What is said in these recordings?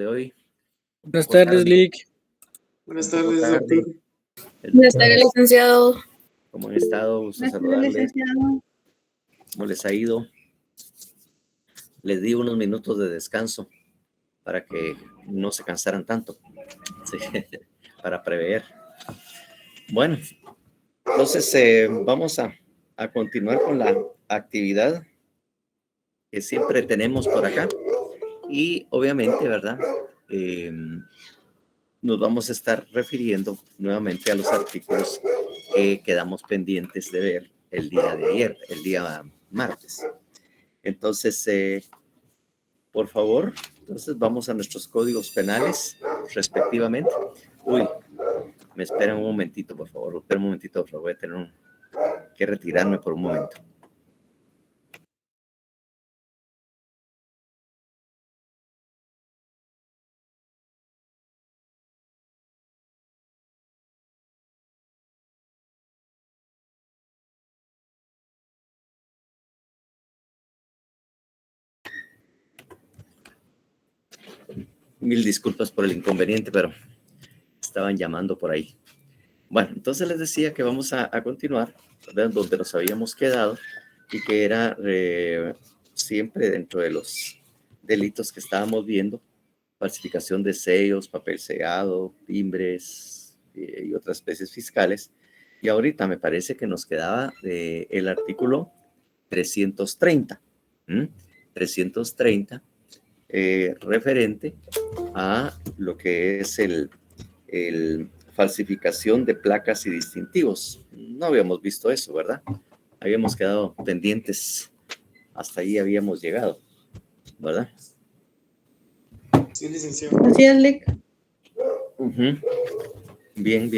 de hoy. Un Buenas poco tardes, tarde, Lick. Buenas un poco tardes, doctor. tarde. El Buenas doctor, tardes, licenciado. ¿cómo han estado? Gusto Buenas tardes, saludarles. licenciado. ¿Cómo les ha ido? Les di unos minutos de descanso para que no se cansaran tanto, sí, para prever. Bueno, entonces vamos a continuar con la actividad que siempre tenemos por acá y obviamente, ¿verdad? Nos vamos a estar refiriendo nuevamente a los artículos que quedamos pendientes de ver el día de ayer, el día martes. Entonces, por favor, entonces vamos a nuestros códigos penales respectivamente. Uy, me esperan un momentito, por favor. Espera un momentito, por favor. Voy a tener que retirarme por un momento. Mil disculpas por el inconveniente, pero estaban llamando por ahí. Bueno, entonces les decía que vamos a continuar, ¿verdad? Donde nos habíamos quedado y que era siempre dentro de los delitos que estábamos viendo, falsificación de sellos, papel sellado, timbres y otras especies fiscales. Y ahorita me parece que nos quedaba el artículo 330, 330, referente a lo que es el falsificación de placas y distintivos. No habíamos visto eso, ¿verdad? Habíamos quedado pendientes, hasta ahí habíamos llegado, ¿verdad? Sí, licenciado. Así es, Lick. Bien.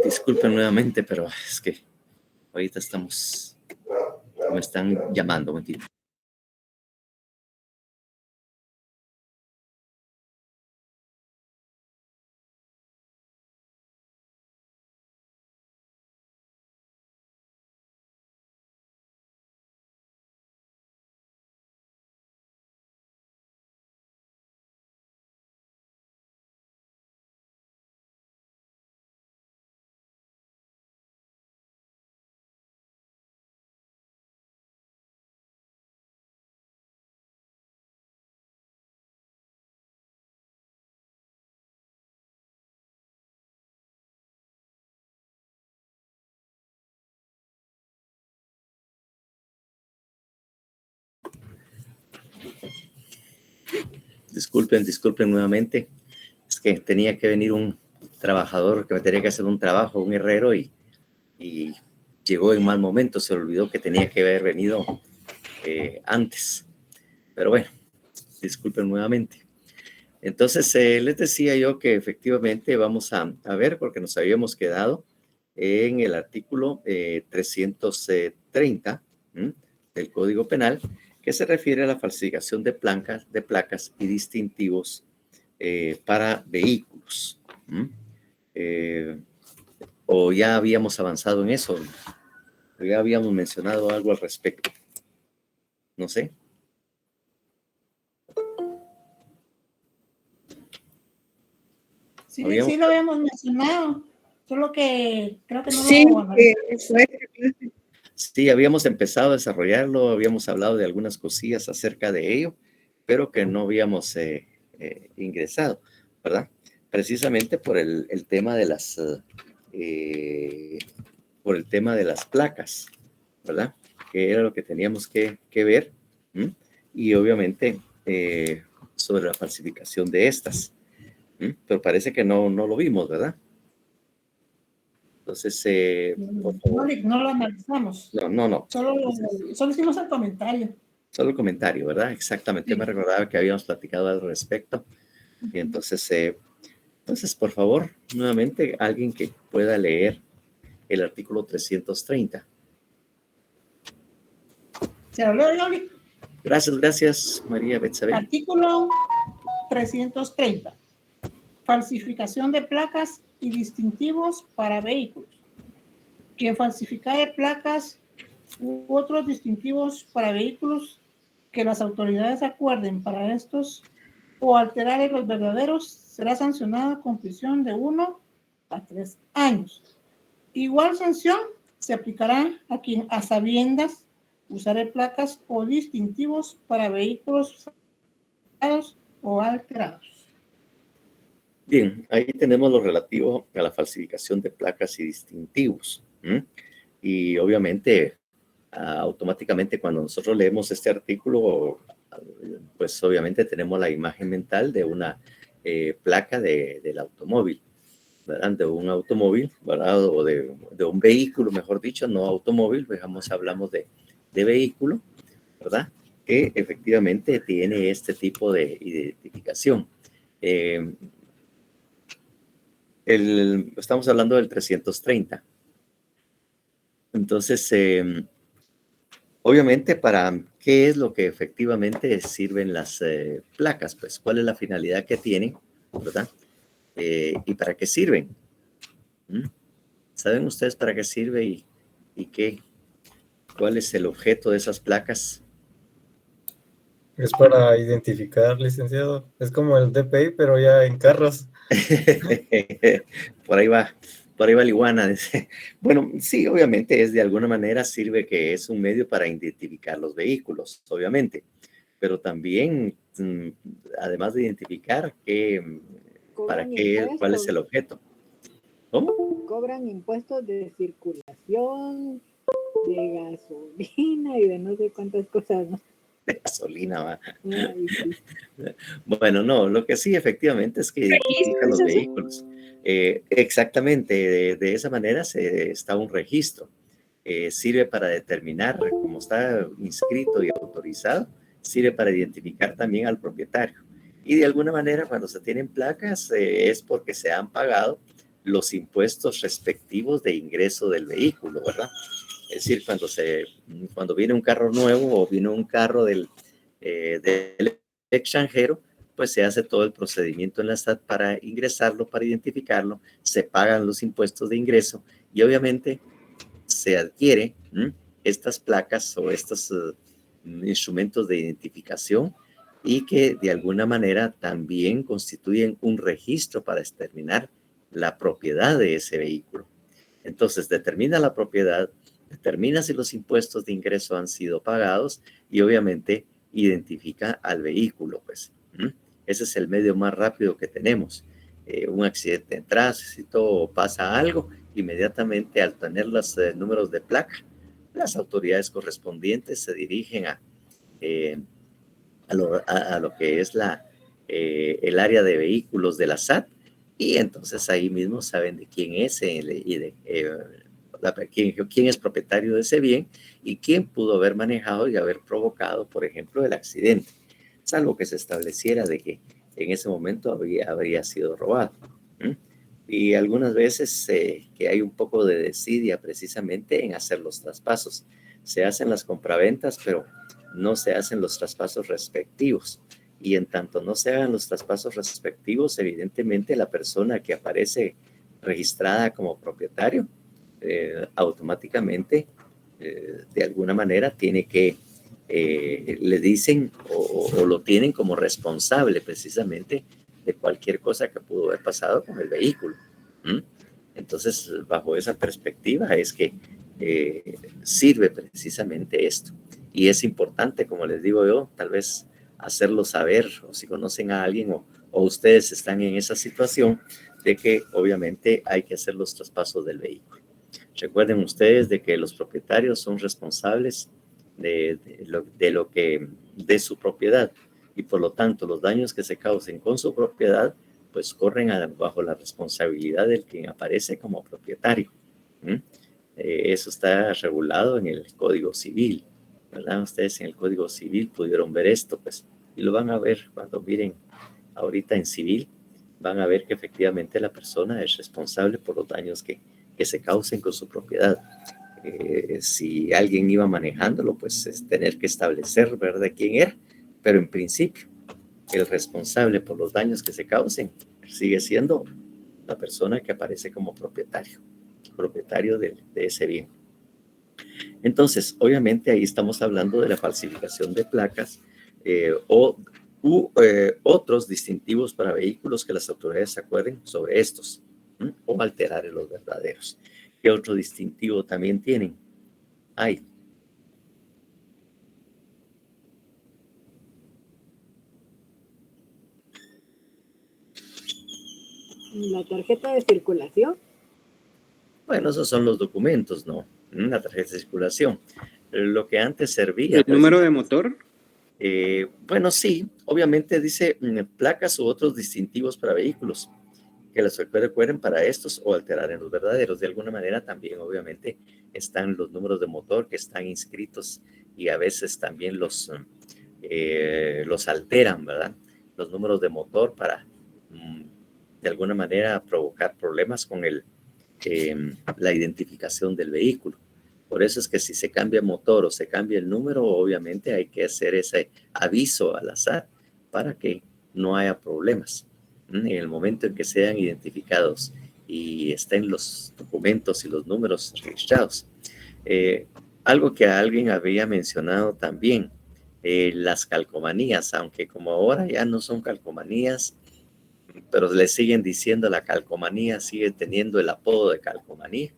Disculpen nuevamente, pero es que ahorita me están llamando, mentira. Disculpen nuevamente. Es que tenía que venir un trabajador que me tenía que hacer un trabajo, un herrero, y llegó en mal momento. Se olvidó que tenía que haber venido antes. Pero bueno, disculpen nuevamente. Entonces, les decía yo que efectivamente vamos a ver, porque nos habíamos quedado en el artículo 330 del Código Penal, que se refiere a la falsificación de placas y distintivos para vehículos. ¿O ya habíamos avanzado en eso? ¿O ya habíamos mencionado algo al respecto? No sé. Sí, sí lo habíamos mencionado, solo que creo que no Sí, lo sí, habíamos empezado a desarrollarlo, habíamos hablado de algunas cosillas acerca de ello, pero que no habíamos ingresado, ¿verdad? Precisamente por el tema de por el tema de las placas, ¿verdad? Que era lo que teníamos que ver, y obviamente sobre la falsificación de estas. Pero parece que no lo vimos, ¿verdad? Entonces, por favor. No lo analizamos. No. Solo hicimos el comentario. Solo el comentario, ¿verdad? Exactamente. Sí. Me recordaba que habíamos platicado al respecto. Y entonces, por favor, nuevamente, alguien que pueda leer el artículo 330. ¿Se habló de Yoli? Gracias, María Betsabe. Artículo 330. Falsificación de placas y distintivos para vehículos. Quien falsifica placas u otros distintivos para vehículos que las autoridades acuerden para estos o alterar los verdaderos, será sancionada con prisión de 1 a 3 años. Igual sanción se aplicará a quien a sabiendas usaré placas o distintivos para vehículos falsificados o alterados. Bien, ahí tenemos lo relativo a la falsificación de placas y distintivos. Y obviamente, automáticamente cuando nosotros leemos este artículo, pues obviamente tenemos la imagen mental de una placa del automóvil, ¿verdad? De un automóvil, ¿verdad? O de un vehículo, mejor dicho, no automóvil, digamos, hablamos de vehículo, ¿verdad? Que efectivamente tiene este tipo de identificación. Estamos hablando del 330. Entonces, obviamente, ¿para qué es lo que efectivamente sirven las placas? Pues, ¿cuál es la finalidad que tienen, verdad? ¿Y para qué sirven? ¿Saben ustedes para qué sirve y qué? ¿Cuál es el objeto de esas placas? Es para identificar, licenciado. Es como el DPI, pero ya en carros. Por ahí va la iguana. Bueno, sí, obviamente es de alguna manera sirve que es un medio para identificar los vehículos, obviamente, pero también, además de identificar, ¿para qué? ¿Cuál es el objeto? ¿Cómo? Cobran impuestos de circulación, de gasolina y de no sé cuántas cosas, ¿no? De gasolina, va. Ay, sí. Bueno, no, lo que sí efectivamente es que identifican los vehículos. Exactamente, de esa manera está un registro. Sirve para determinar, como está inscrito y autorizado, sirve para identificar también al propietario. Y de alguna manera, cuando se tienen placas, es porque se han pagado los impuestos respectivos de ingreso del vehículo, ¿verdad? Es decir, cuando viene un carro nuevo o viene un carro del extranjero, pues se hace todo el procedimiento en la SAT para ingresarlo, para identificarlo, se pagan los impuestos de ingreso y obviamente se adquiere estas placas o estos instrumentos de identificación y que de alguna manera también constituyen un registro para determinar la propiedad de ese vehículo. Entonces, determina la propiedad, determina si los impuestos de ingreso han sido pagados y obviamente identifica al vehículo, pues. Ese es el medio más rápido que tenemos. Un accidente en tránsito o pasa algo, inmediatamente al tener los números de placa, las autoridades correspondientes se dirigen a lo que es el área de vehículos de la SAT y entonces ahí mismo saben de quién es quién es propietario de ese bien y quién pudo haber manejado y haber provocado, por ejemplo, el accidente, salvo que se estableciera de que en ese momento habría sido robado. Y algunas veces que hay un poco de desidia precisamente en hacer los traspasos. Se hacen las compraventas, pero no se hacen los traspasos respectivos. Y en tanto no se hagan los traspasos respectivos, evidentemente la persona que aparece registrada como propietario, automáticamente, de alguna manera, tiene que, le dicen o lo tienen como responsable precisamente de cualquier cosa que pudo haber pasado con el vehículo. Entonces, bajo esa perspectiva es que sirve precisamente esto. Y es importante, como les digo yo, tal vez hacerlo saber, o si conocen a alguien o ustedes están en esa situación, de que obviamente hay que hacer los traspasos del vehículo. Recuerden ustedes de que los propietarios son responsables de su propiedad y por lo tanto los daños que se causen con su propiedad pues corren bajo la responsabilidad del quien aparece como propietario. Eso está regulado en el Código Civil, ¿verdad? Ustedes en el Código Civil pudieron ver esto, pues, y lo van a ver cuando miren ahorita en civil, van a ver que efectivamente la persona es responsable por los daños que se causen con su propiedad. Si alguien iba manejándolo, pues es tener que establecer, ¿verdad?, quién era, pero en principio el responsable por los daños que se causen sigue siendo la persona que aparece como propietario de ese bien. Entonces, obviamente ahí estamos hablando de la falsificación de placas otros distintivos para vehículos que las autoridades se acuerden sobre estos, o alterar los verdaderos. ¿Qué otro distintivo también tienen? Hay. La tarjeta de circulación. Bueno, esos son los documentos, ¿no? La tarjeta de circulación. Lo que antes servía. ¿El número de motor? Bueno, sí, obviamente dice placas u otros distintivos para vehículos que las recuerden para estos o alterar en los verdaderos. De alguna manera también, obviamente, están los números de motor que están inscritos y a veces también los alteran, ¿verdad? Los números de motor para, de alguna manera, provocar problemas con la identificación del vehículo. Por eso es que si se cambia motor o se cambia el número, obviamente hay que hacer ese aviso al azar para que no haya problemas. En el momento en que sean identificados y estén los documentos y los números registrados. Algo que alguien había mencionado también, las calcomanías, aunque como ahora ya no son calcomanías, pero le siguen diciendo la calcomanía, sigue teniendo el apodo de calcomanía,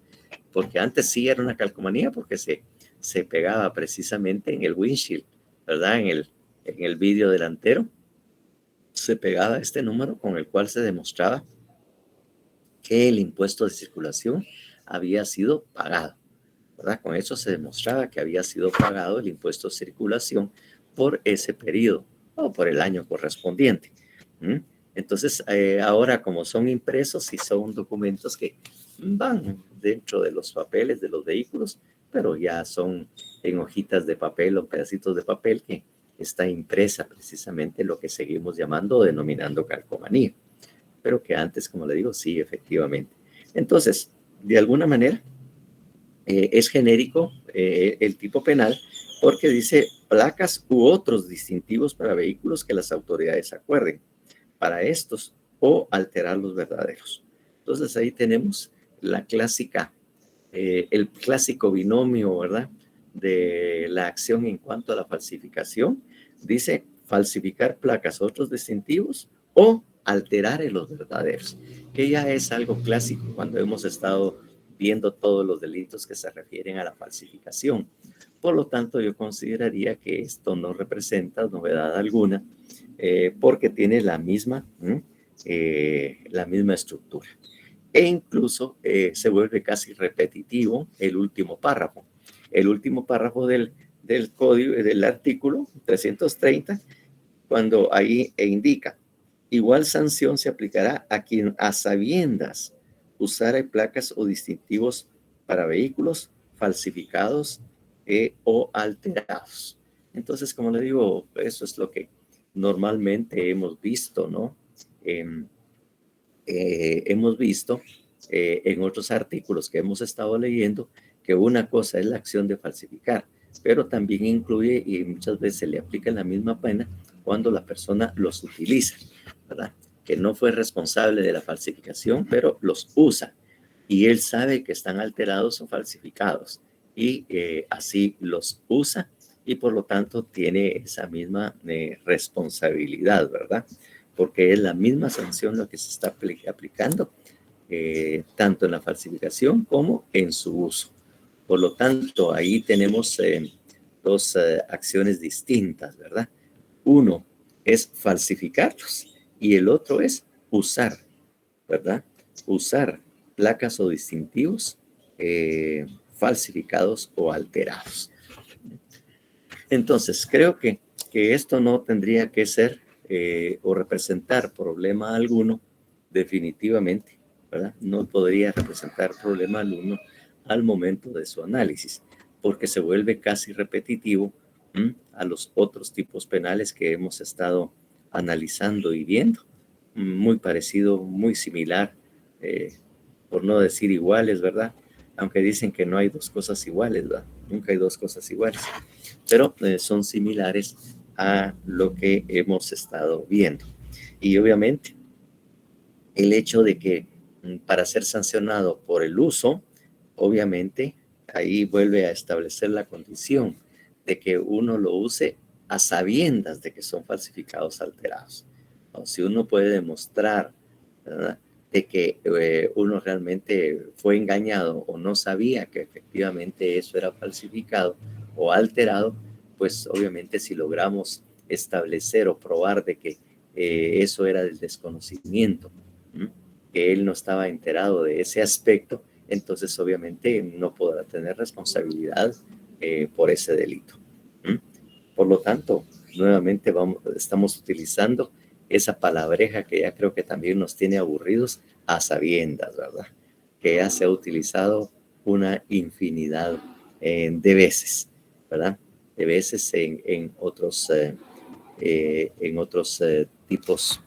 porque antes sí era una calcomanía porque se pegaba precisamente en el windshield, ¿verdad? En el vidrio delantero se pegaba este número con el cual se demostraba que el impuesto de circulación había sido pagado, ¿verdad? Con eso se demostraba que había sido pagado el impuesto de circulación por ese periodo o por el año correspondiente. Entonces, ahora como son impresos y son documentos que van dentro de los papeles de los vehículos, pero ya son en hojitas de papel o pedacitos de papel que está impresa precisamente lo que seguimos llamando o denominando calcomanía, pero que antes, como le digo, sí, efectivamente. Entonces, de alguna manera, es genérico el tipo penal porque dice placas u otros distintivos para vehículos que las autoridades acuerden para estos o alterar los verdaderos. Entonces ahí tenemos la clásica, el clásico binomio, ¿verdad? De la acción en cuanto a la falsificación. Dice falsificar placas u otros distintivos o alterar en los verdaderos, que ya es algo clásico cuando hemos estado viendo todos los delitos que se refieren a la falsificación. Por lo tanto, yo consideraría que esto no representa novedad alguna, porque tiene la misma estructura. E incluso se vuelve casi repetitivo el último párrafo. El último párrafo del código, del artículo 330, cuando ahí indica, igual sanción se aplicará a quien a sabiendas usara placas o distintivos para vehículos falsificados o alterados. Entonces, como le digo, eso es lo que normalmente hemos visto, ¿no? Hemos visto en otros artículos que hemos estado leyendo que una cosa es la acción de falsificar, pero también incluye y muchas veces se le aplica la misma pena cuando la persona los utiliza, ¿verdad? Que no fue responsable de la falsificación, pero los usa y él sabe que están alterados o falsificados y así los usa y por lo tanto tiene esa misma responsabilidad, ¿verdad? Porque es la misma sanción lo que se está aplicando tanto en la falsificación como en su uso. Por lo tanto, ahí tenemos dos acciones distintas, ¿verdad? Uno es falsificarlos y el otro es usar, ¿verdad? Usar placas o distintivos falsificados o alterados. Entonces, creo que esto no tendría que ser o representar problema alguno, definitivamente, ¿verdad? No podría representar problema alguno al momento de su análisis, porque se vuelve casi repetitivo a los otros tipos penales que hemos estado analizando y viendo. Muy parecido, muy similar, por no decir iguales, ¿verdad? Aunque dicen que no hay dos cosas iguales, ¿verdad? Nunca hay dos cosas iguales, pero son similares a lo que hemos estado viendo. Y obviamente, el hecho de que para ser sancionado por el uso, obviamente, ahí vuelve a establecer la condición de que uno lo use a sabiendas de que son falsificados, alterados. O si uno puede demostrar, ¿verdad?, de que uno realmente fue engañado o no sabía que efectivamente eso era falsificado o alterado, pues obviamente si logramos establecer o probar de que eso era del desconocimiento, que él no estaba enterado de ese aspecto, entonces obviamente no podrá tener responsabilidad por ese delito. Por lo tanto, nuevamente estamos utilizando esa palabreja que ya creo que también nos tiene aburridos, a sabiendas, ¿verdad? Que ya se ha utilizado una infinidad de veces, ¿verdad? De veces en otros tipos,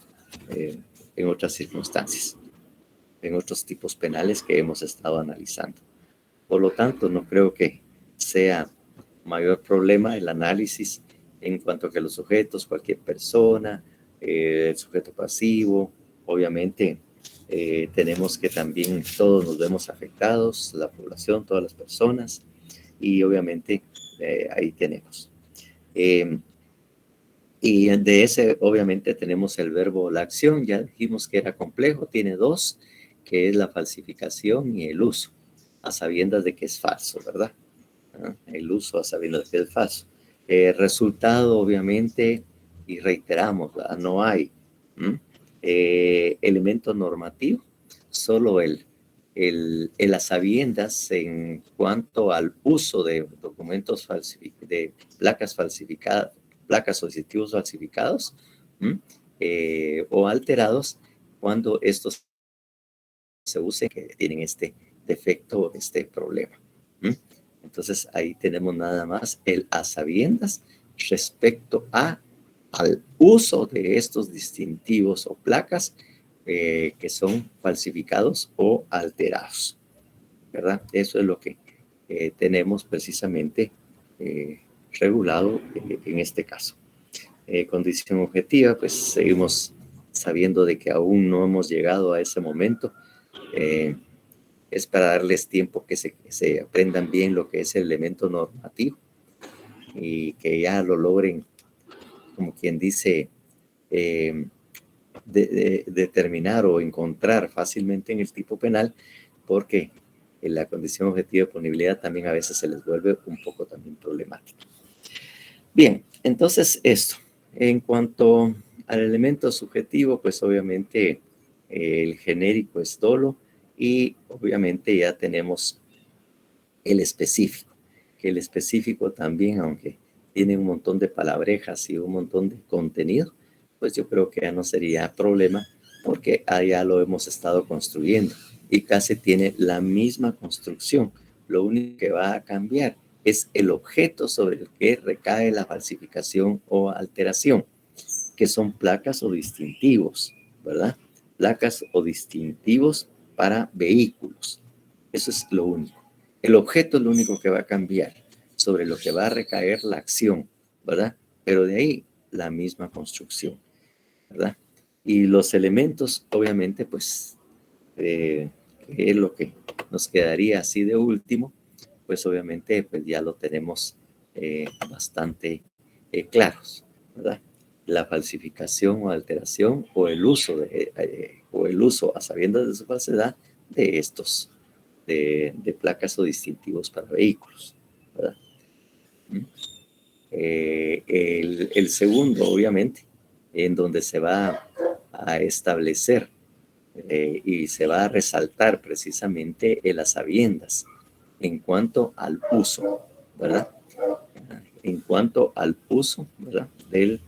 en otras circunstancias, en otros tipos penales que hemos estado analizando. Por lo tanto, no creo que sea mayor problema el análisis en cuanto a que los sujetos, cualquier persona, el sujeto pasivo, obviamente tenemos que también todos nos vemos afectados, la población, todas las personas, y obviamente ahí tenemos. Y de ese obviamente tenemos el verbo la acción, ya dijimos que era complejo, tiene dos, que es la falsificación y el uso, a sabiendas de que es falso, ¿verdad? El uso a sabiendas de que es falso. Resultado, obviamente, y reiteramos, ¿verdad?, no hay elemento normativo, solo el a sabiendas en cuanto al uso de documentos de placas falsificadas, placas o dispositivos falsificados o alterados cuando estos se usen que tienen este defecto o este problema. Entonces ahí tenemos nada más el a sabiendas respecto al uso de estos distintivos o placas que son falsificados o alterados, ¿verdad? Eso es lo que tenemos precisamente regulado en este caso. Condición objetiva, pues seguimos sabiendo de que aún no hemos llegado a ese momento. Es para darles tiempo que se aprendan bien lo que es el elemento normativo y que ya lo logren, como quien dice, determinar o encontrar fácilmente en el tipo penal, porque en la condición objetiva de punibilidad también a veces se les vuelve un poco también problemática. Bien, entonces esto, en cuanto al elemento subjetivo, pues obviamente el genérico es dolo y obviamente ya tenemos el específico, que el específico también, aunque tiene un montón de palabrejas y un montón de contenido, pues yo creo que ya no sería problema porque allá lo hemos estado construyendo y casi tiene la misma construcción. Lo único que va a cambiar es el objeto sobre el que recae la falsificación o alteración, que son placas o distintivos, ¿verdad? Placas o distintivos para vehículos. Eso es lo único. El objeto es lo único que va a cambiar, sobre lo que va a recaer la acción, ¿verdad? Pero de ahí la misma construcción, ¿verdad? Y los elementos, obviamente, pues, es lo que nos quedaría así de último, pues obviamente pues ya lo tenemos bastante claros, ¿verdad? La falsificación o alteración o el uso a sabiendas de su falsedad de estos de placas o distintivos para vehículos, ¿verdad? El segundo, obviamente, en donde se va a establecer y se va a resaltar precisamente el a sabiendas en cuanto al uso, ¿verdad? En cuanto al uso, ¿verdad? El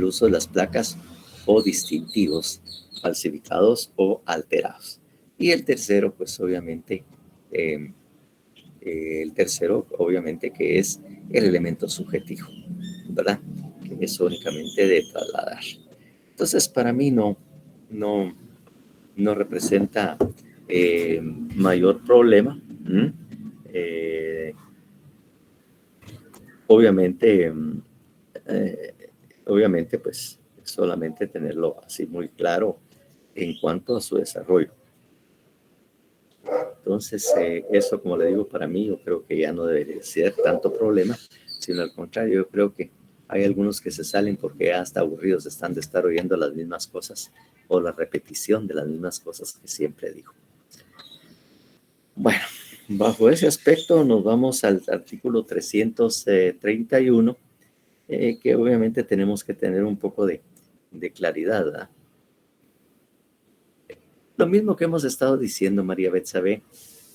uso de las placas o distintivos falsificados o alterados. Y el tercero, pues obviamente, que es el elemento subjetivo, ¿verdad? Que es únicamente de trasladar. Entonces, para mí no representa mayor problema. Obviamente, pues solamente tenerlo así muy claro en cuanto a su desarrollo. Entonces, eso, como le digo, para mí yo creo que ya no debería ser tanto problema, sino al contrario, yo creo que hay algunos que se salen porque ya hasta aburridos están de estar oyendo las mismas cosas o la repetición de las mismas cosas que siempre digo. Bueno, bajo ese aspecto nos vamos al artículo 331, que obviamente tenemos que tener un poco de claridad, ¿verdad? Lo mismo que hemos estado diciendo, María Betsabe,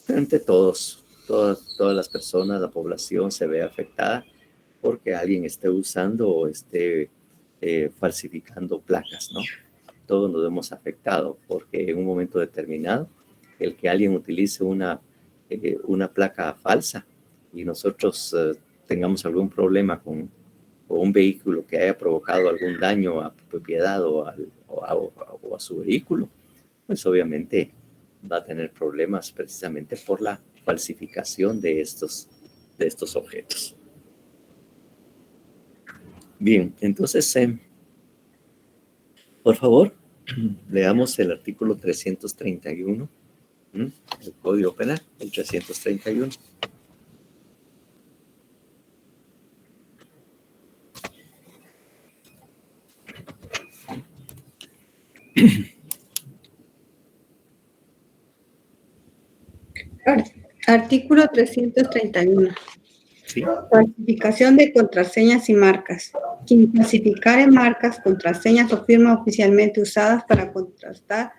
ante todas las personas, la población se ve afectada porque alguien esté usando o esté falsificando placas, ¿no? Todos nos hemos afectado porque en un momento determinado, el que alguien utilice una placa falsa y nosotros tengamos algún problema con un vehículo que haya provocado algún daño a propiedad o a su vehículo, pues obviamente va a tener problemas precisamente por la falsificación de estos objetos. Bien, entonces, por favor, leamos el artículo 331, el Código Penal, el 331. Artículo 331. ¿Sí? Falsificación de contraseñas y marcas. Quien falsificare marcas, contraseñas o firmas oficialmente usadas para contrastar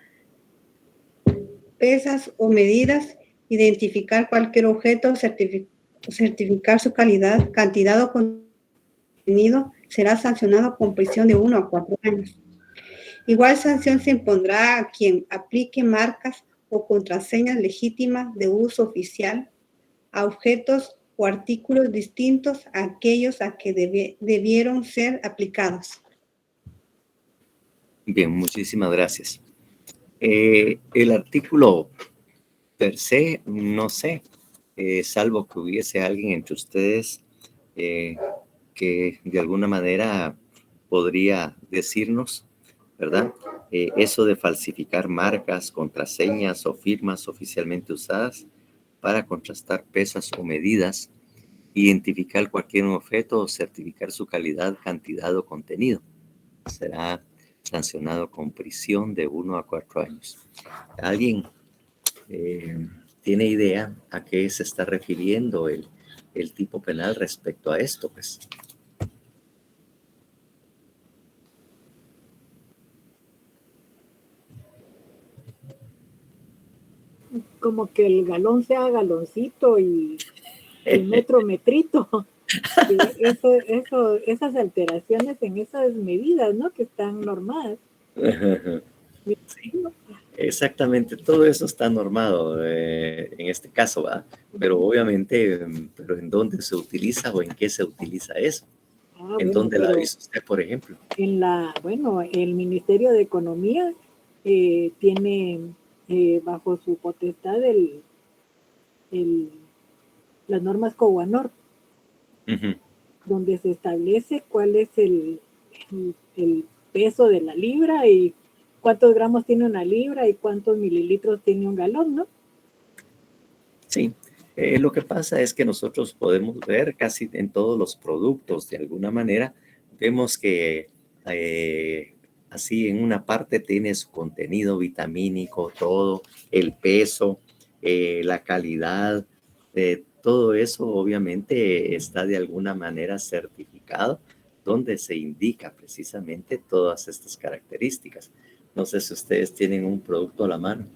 pesas o medidas, identificar cualquier objeto, certificar su calidad, cantidad o contenido, será sancionado con prisión de 1 a 4 años. Igual sanción se impondrá a quien aplique marcas o contraseñas legítimas de uso oficial a objetos o artículos distintos a aquellos a que debieron ser aplicados. Bien, muchísimas gracias. El artículo per se, no sé, salvo que hubiese alguien entre ustedes que de alguna manera podría decirnos, ¿verdad? Eso de falsificar marcas, contraseñas o firmas oficialmente usadas para contrastar pesas o medidas, identificar cualquier objeto o certificar su calidad, cantidad o contenido. Será sancionado con prisión de 1 a 4 años. ¿Alguien tiene idea a qué se está refiriendo el tipo penal respecto a esto? Pues Como que el galón sea galoncito y el metro metrito. Esas alteraciones en esas medidas, ¿no? Que están normadas. Sí, exactamente, todo eso está normado en este caso, ¿verdad? Pero obviamente, pero ¿en dónde se utiliza o en qué se utiliza eso? ¿En dónde la dice usted, por ejemplo? El Ministerio de Economía tiene bajo su potestad las normas COBANOR, donde se establece cuál es el peso de la libra y cuántos gramos tiene una libra y cuántos mililitros tiene un galón, ¿no? Sí, lo que pasa es que nosotros podemos ver casi en todos los productos, de alguna manera, vemos que así en una parte tiene su contenido vitamínico, todo, el peso, la calidad, todo eso obviamente está de alguna manera certificado, donde se indica precisamente todas estas características. No sé si ustedes tienen un producto a la mano.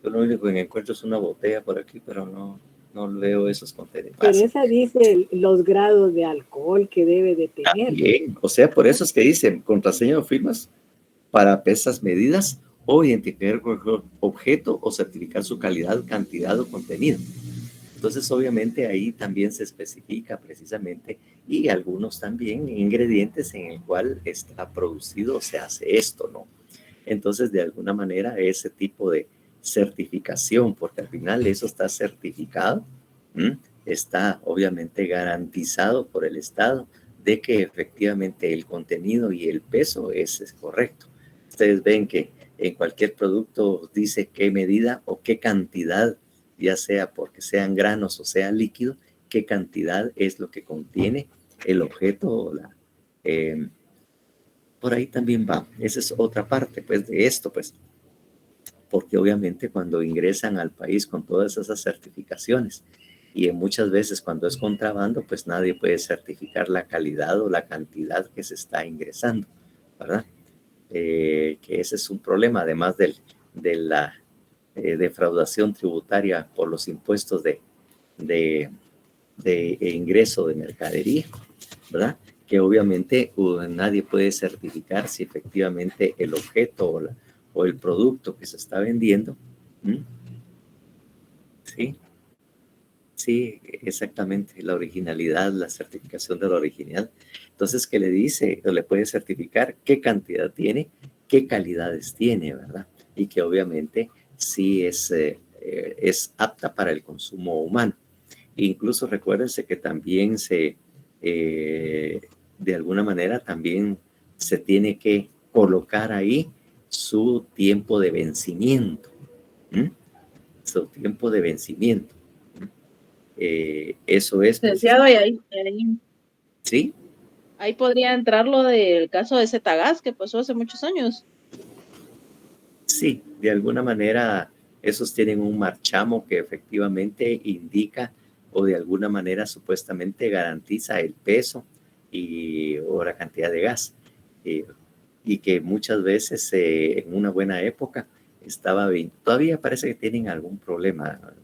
Yo lo único que encuentro es una botella por aquí, pero no veo esos contenidos. Pero esa dice los grados de alcohol que debe de tener. Bien, o sea, por eso es que dicen contraseña o firmas para pesas medidas o identificar objeto o certificar su calidad, cantidad o contenido. Entonces, obviamente, ahí también se especifica precisamente y algunos también ingredientes en el cual está producido o se hace esto, ¿no? Entonces, de alguna manera, ese tipo de certificación, porque al final eso está certificado, está obviamente garantizado por el Estado de que efectivamente el contenido y el peso es correcto. Ustedes ven que en cualquier producto dice qué medida o qué cantidad, ya sea porque sean granos o sea líquido, qué cantidad es lo que contiene el objeto o por ahí también va. Esa es otra parte, pues, de esto, pues, porque obviamente cuando ingresan al país con todas esas certificaciones y muchas veces cuando es contrabando, pues nadie puede certificar la calidad o la cantidad que se está ingresando, ¿verdad? Que ese es un problema, además de la defraudación tributaria por los impuestos de ingreso de mercadería, ¿verdad? Que obviamente nadie puede certificar si efectivamente el objeto o el producto que se está vendiendo, ¿sí? Sí, exactamente, la originalidad, la certificación de la originalidad. Entonces, ¿qué le dice? Le puede certificar qué cantidad tiene, qué calidades tiene, ¿verdad? Y que obviamente sí es apta para el consumo humano. Incluso recuérdense que también de alguna manera, también se tiene que colocar ahí su tiempo de vencimiento. Su tiempo de vencimiento. Eso es. Licenciado, ¿Sí? Ahí podría entrar lo del caso de Zetagas que pasó hace muchos años. Sí, de alguna manera esos tienen un marchamo que efectivamente indica o de alguna manera supuestamente garantiza el peso o la cantidad de gas. Y que muchas veces en una buena época estaba bien. Todavía parece que tienen algún problema,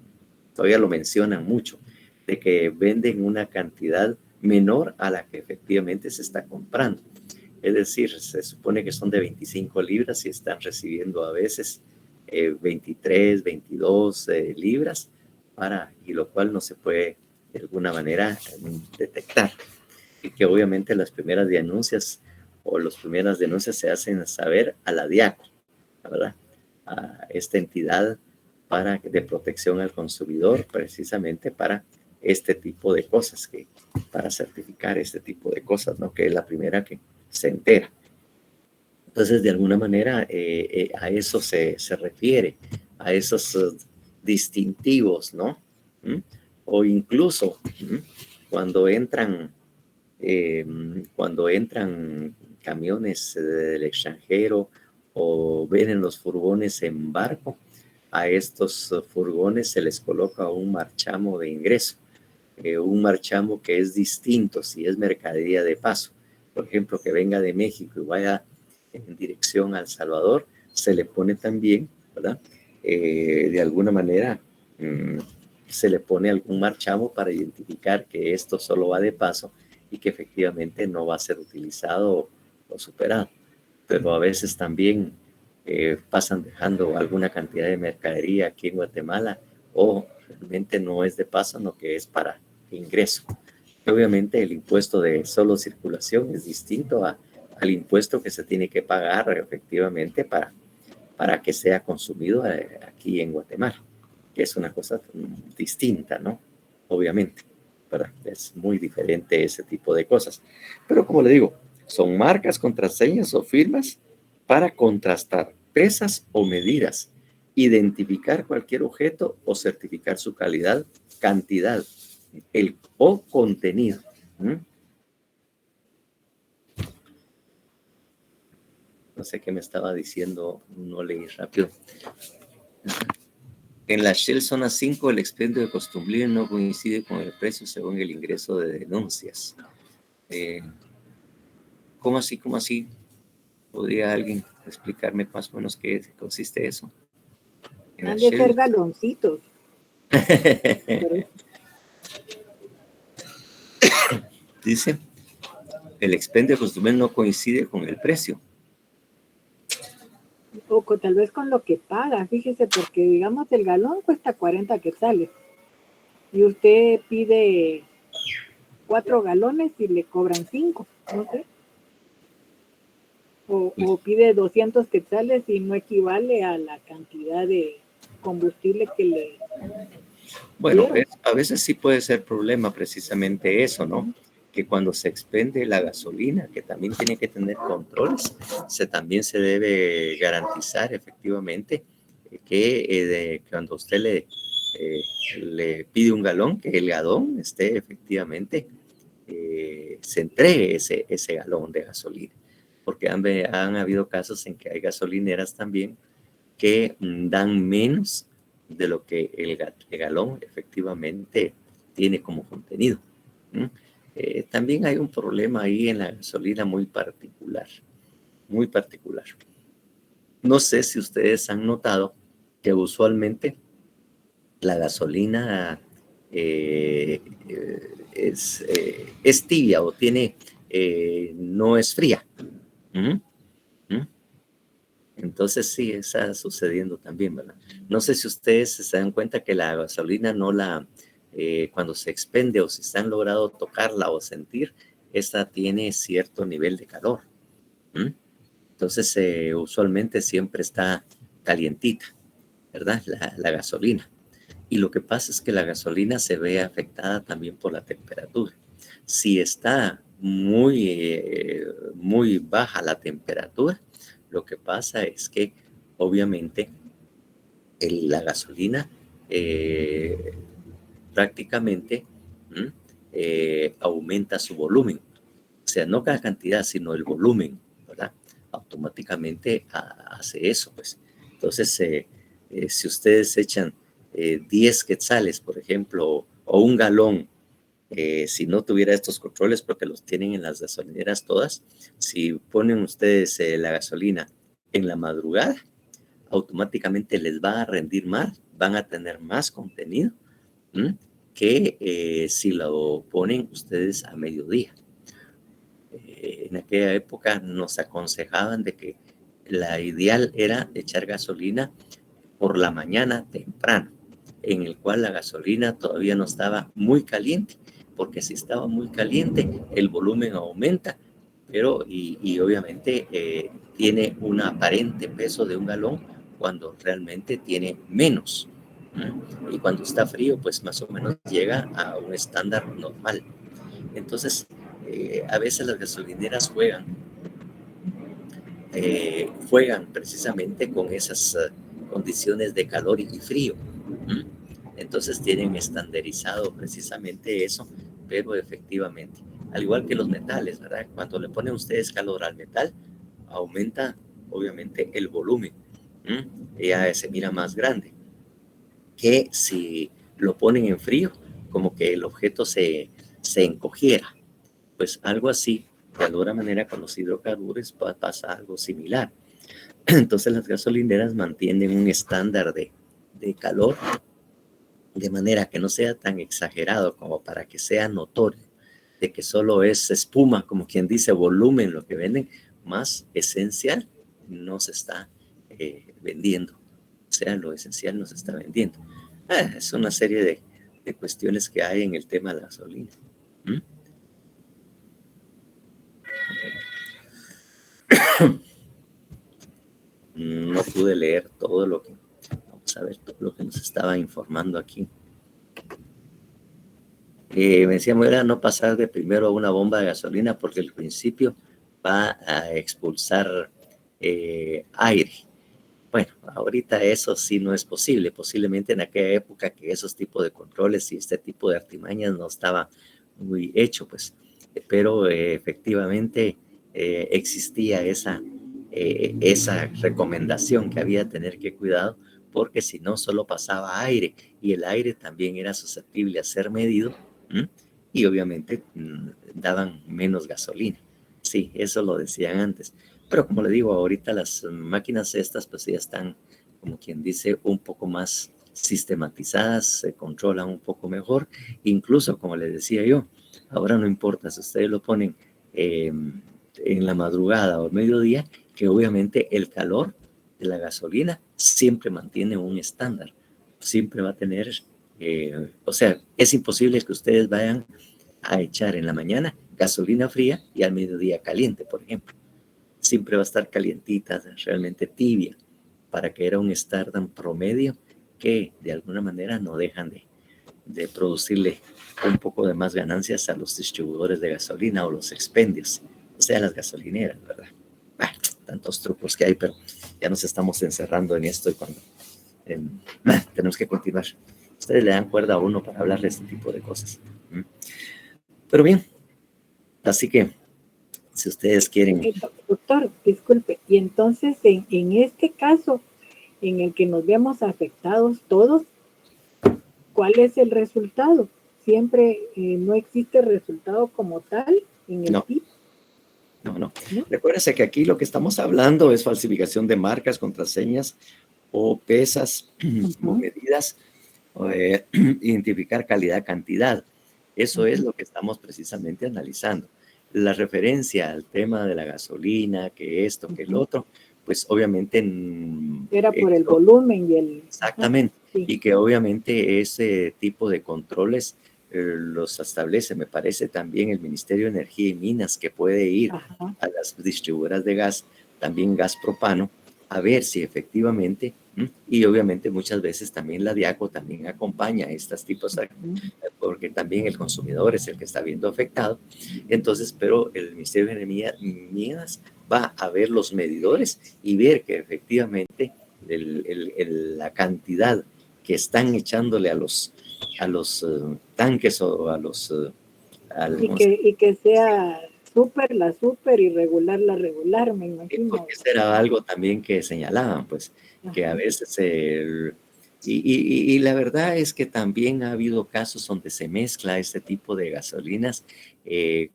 todavía lo mencionan mucho, de que venden una cantidad menor a la que efectivamente se está comprando. Es decir, se supone que son de 25 libras y están recibiendo a veces 23, 22 libras, y lo cual no se puede de alguna manera detectar. Y que obviamente las primeras denuncias se hacen saber a la DIACO, ¿verdad? A esta entidad de protección al consumidor, precisamente para este tipo de cosas, para certificar este tipo de cosas, ¿no? Que es la primera que se entera. Entonces, de alguna manera, a eso se refiere, a esos distintivos, ¿no? O incluso cuando entran camiones del extranjero o vienen los furgones en barco, a estos furgones se les coloca un marchamo de ingreso, un marchamo que es distinto si es mercadería de paso. Por ejemplo, que venga de México y vaya en dirección a El Salvador, se le pone también, ¿verdad? De alguna manera se le pone algún marchamo para identificar que esto solo va de paso y que efectivamente no va a ser utilizado o superado. Pero a veces también pasan dejando alguna cantidad de mercadería aquí en Guatemala o realmente no es de paso, no que es para ingreso. Obviamente el impuesto de solo circulación es distinto al impuesto que se tiene que pagar efectivamente para que sea consumido aquí en Guatemala, que es una cosa distinta, ¿no? Obviamente, ¿verdad? Es muy diferente ese tipo de cosas. Pero como le digo, son marcas, contraseñas o firmas para contrastar pesas o medidas, identificar cualquier objeto o certificar su calidad, cantidad o contenido. No sé qué me estaba diciendo, no leí rápido. En la Shell Zona 5, el expendio de combustible no coincide con el precio según el ingreso de denuncias. ¿Cómo así? ¿Cómo así? ¿Podría alguien explicarme más o menos qué consiste eso? Han de ser galoncitos. Dice, el expendio de combustible no coincide con el precio. O tal vez con lo que paga, fíjese, porque digamos el galón cuesta 40 quetzales y usted pide 4 galones y le cobran 5, no sé. O pide 200 quetzales y no equivale a la cantidad de combustible que le... Bueno, a veces sí puede ser problema precisamente eso, ¿no? Que cuando se expende la gasolina, que también tiene que tener controles, también se debe garantizar efectivamente que cuando usted le pide un galón, que el galón esté efectivamente, se entregue ese galón de gasolina, porque han habido casos en que hay gasolineras también que dan menos de lo que el galón efectivamente tiene como contenido. También hay un problema ahí en la gasolina muy particular, muy particular. No sé si ustedes han notado que usualmente la gasolina es tibia o no es fría. Entonces sí, está sucediendo también, ¿verdad? No sé si ustedes se dan cuenta que la gasolina cuando se expende o si se han logrado tocarla o sentir, esta tiene cierto nivel de calor. Entonces usualmente siempre está calientita, ¿verdad? La gasolina. Y lo que pasa es que la gasolina se ve afectada también por la temperatura. Si está muy baja la temperatura, lo que pasa es que obviamente la gasolina prácticamente aumenta su volumen. O sea, no cada cantidad, sino el volumen, ¿verdad? Automáticamente hace eso, pues. Entonces, si ustedes echan 10 quetzales, por ejemplo, o un galón, si no tuviera estos controles, porque los tienen en las gasolineras todas, si ponen ustedes la gasolina en la madrugada, automáticamente les va a rendir más, van a tener más contenido que si lo ponen ustedes a mediodía. En aquella época nos aconsejaban de que la ideal era echar gasolina por la mañana temprano, en el cual la gasolina todavía no estaba muy caliente, porque si estaba muy caliente, el volumen aumenta, pero y obviamente tiene un aparente peso de un galón cuando realmente tiene menos. Y cuando está frío, pues más o menos llega a un estándar normal. Entonces, a veces las gasolineras juegan precisamente con esas condiciones de calor y frío. Entonces tienen estandarizado precisamente eso, pero efectivamente, al igual que los metales, ¿verdad? Cuando le ponen ustedes calor al metal, aumenta obviamente el volumen, ya se mira más grande, que si lo ponen en frío, como que el objeto se encogiera. Pues algo así, de alguna manera con los hidrocarburos pasa algo similar. Entonces las gasolineras mantienen un estándar de calor de manera que no sea tan exagerado como para que sea notorio, de que solo es espuma, como quien dice, volumen lo que venden, más esencial no se está vendiendo. O sea, lo esencial no se está vendiendo. Es una serie de cuestiones que hay en el tema de la gasolina. No pude leer todo lo que, vamos a ver, todo lo que nos estaba informando aquí. Me decía, era no pasar de primero a una bomba de gasolina porque al principio va a expulsar aire. Bueno, ahorita eso sí no es posible. Posiblemente en aquella época que esos tipos de controles y este tipo de artimañas no estaba muy hecho, pues. Pero efectivamente existía esa recomendación que había que tener que cuidado, porque si no solo pasaba aire y el aire también era susceptible a ser medido y obviamente daban menos gasolina. Sí, eso lo decían antes. Pero como le digo, ahorita las máquinas estas pues ya están, como quien dice, un poco más sistematizadas, se controlan un poco mejor. Incluso, como les decía yo, ahora no importa si ustedes lo ponen en la madrugada o mediodía, que obviamente el calor de la gasolina siempre mantiene un estándar. Siempre va a tener, o sea, es imposible que ustedes vayan a echar en la mañana gasolina fría y al mediodía caliente, por ejemplo. Siempre va a estar calientita, realmente tibia, para que era un estándar promedio que de alguna manera no dejan de producirle un poco de más ganancias a los distribuidores de gasolina o los expendios, o sea, las gasolineras, ¿verdad? Tantos trucos que hay, pero ya nos estamos encerrando en esto y cuando tenemos que continuar. ustedes le dan cuerda a uno para hablar de este tipo de cosas. Pero bien, así que si ustedes quieren... Doctor, disculpe, y entonces en este caso en el que nos vemos afectados todos, ¿cuál es el resultado? Siempre no existe resultado como tal en el PIB. No. Recuérdense que aquí lo que estamos hablando es falsificación de marcas, contraseñas o pesas o medidas, identificar calidad, cantidad. Eso es lo que estamos precisamente analizando. La referencia al tema de la gasolina, que esto, que el otro, pues obviamente... Era por el volumen y el... Exactamente. Sí. Y que obviamente ese tipo de controles los establece, me parece, también el Ministerio de Energía y Minas, que puede ir a las distribuidoras de gas, también gas propano, a ver si efectivamente, y obviamente muchas veces también la DIACO también acompaña a estos tipos, porque también el consumidor es el que está viendo afectado. Entonces, pero el Ministerio de Energía y Minas va a ver los medidores y ver que efectivamente la cantidad que están echándole a los tanques o a los... y que sea la súper y regular la regular, me imagino. Porque será algo también que señalaban, pues, que a veces... y la verdad es que también ha habido casos donde se mezcla este tipo de gasolinas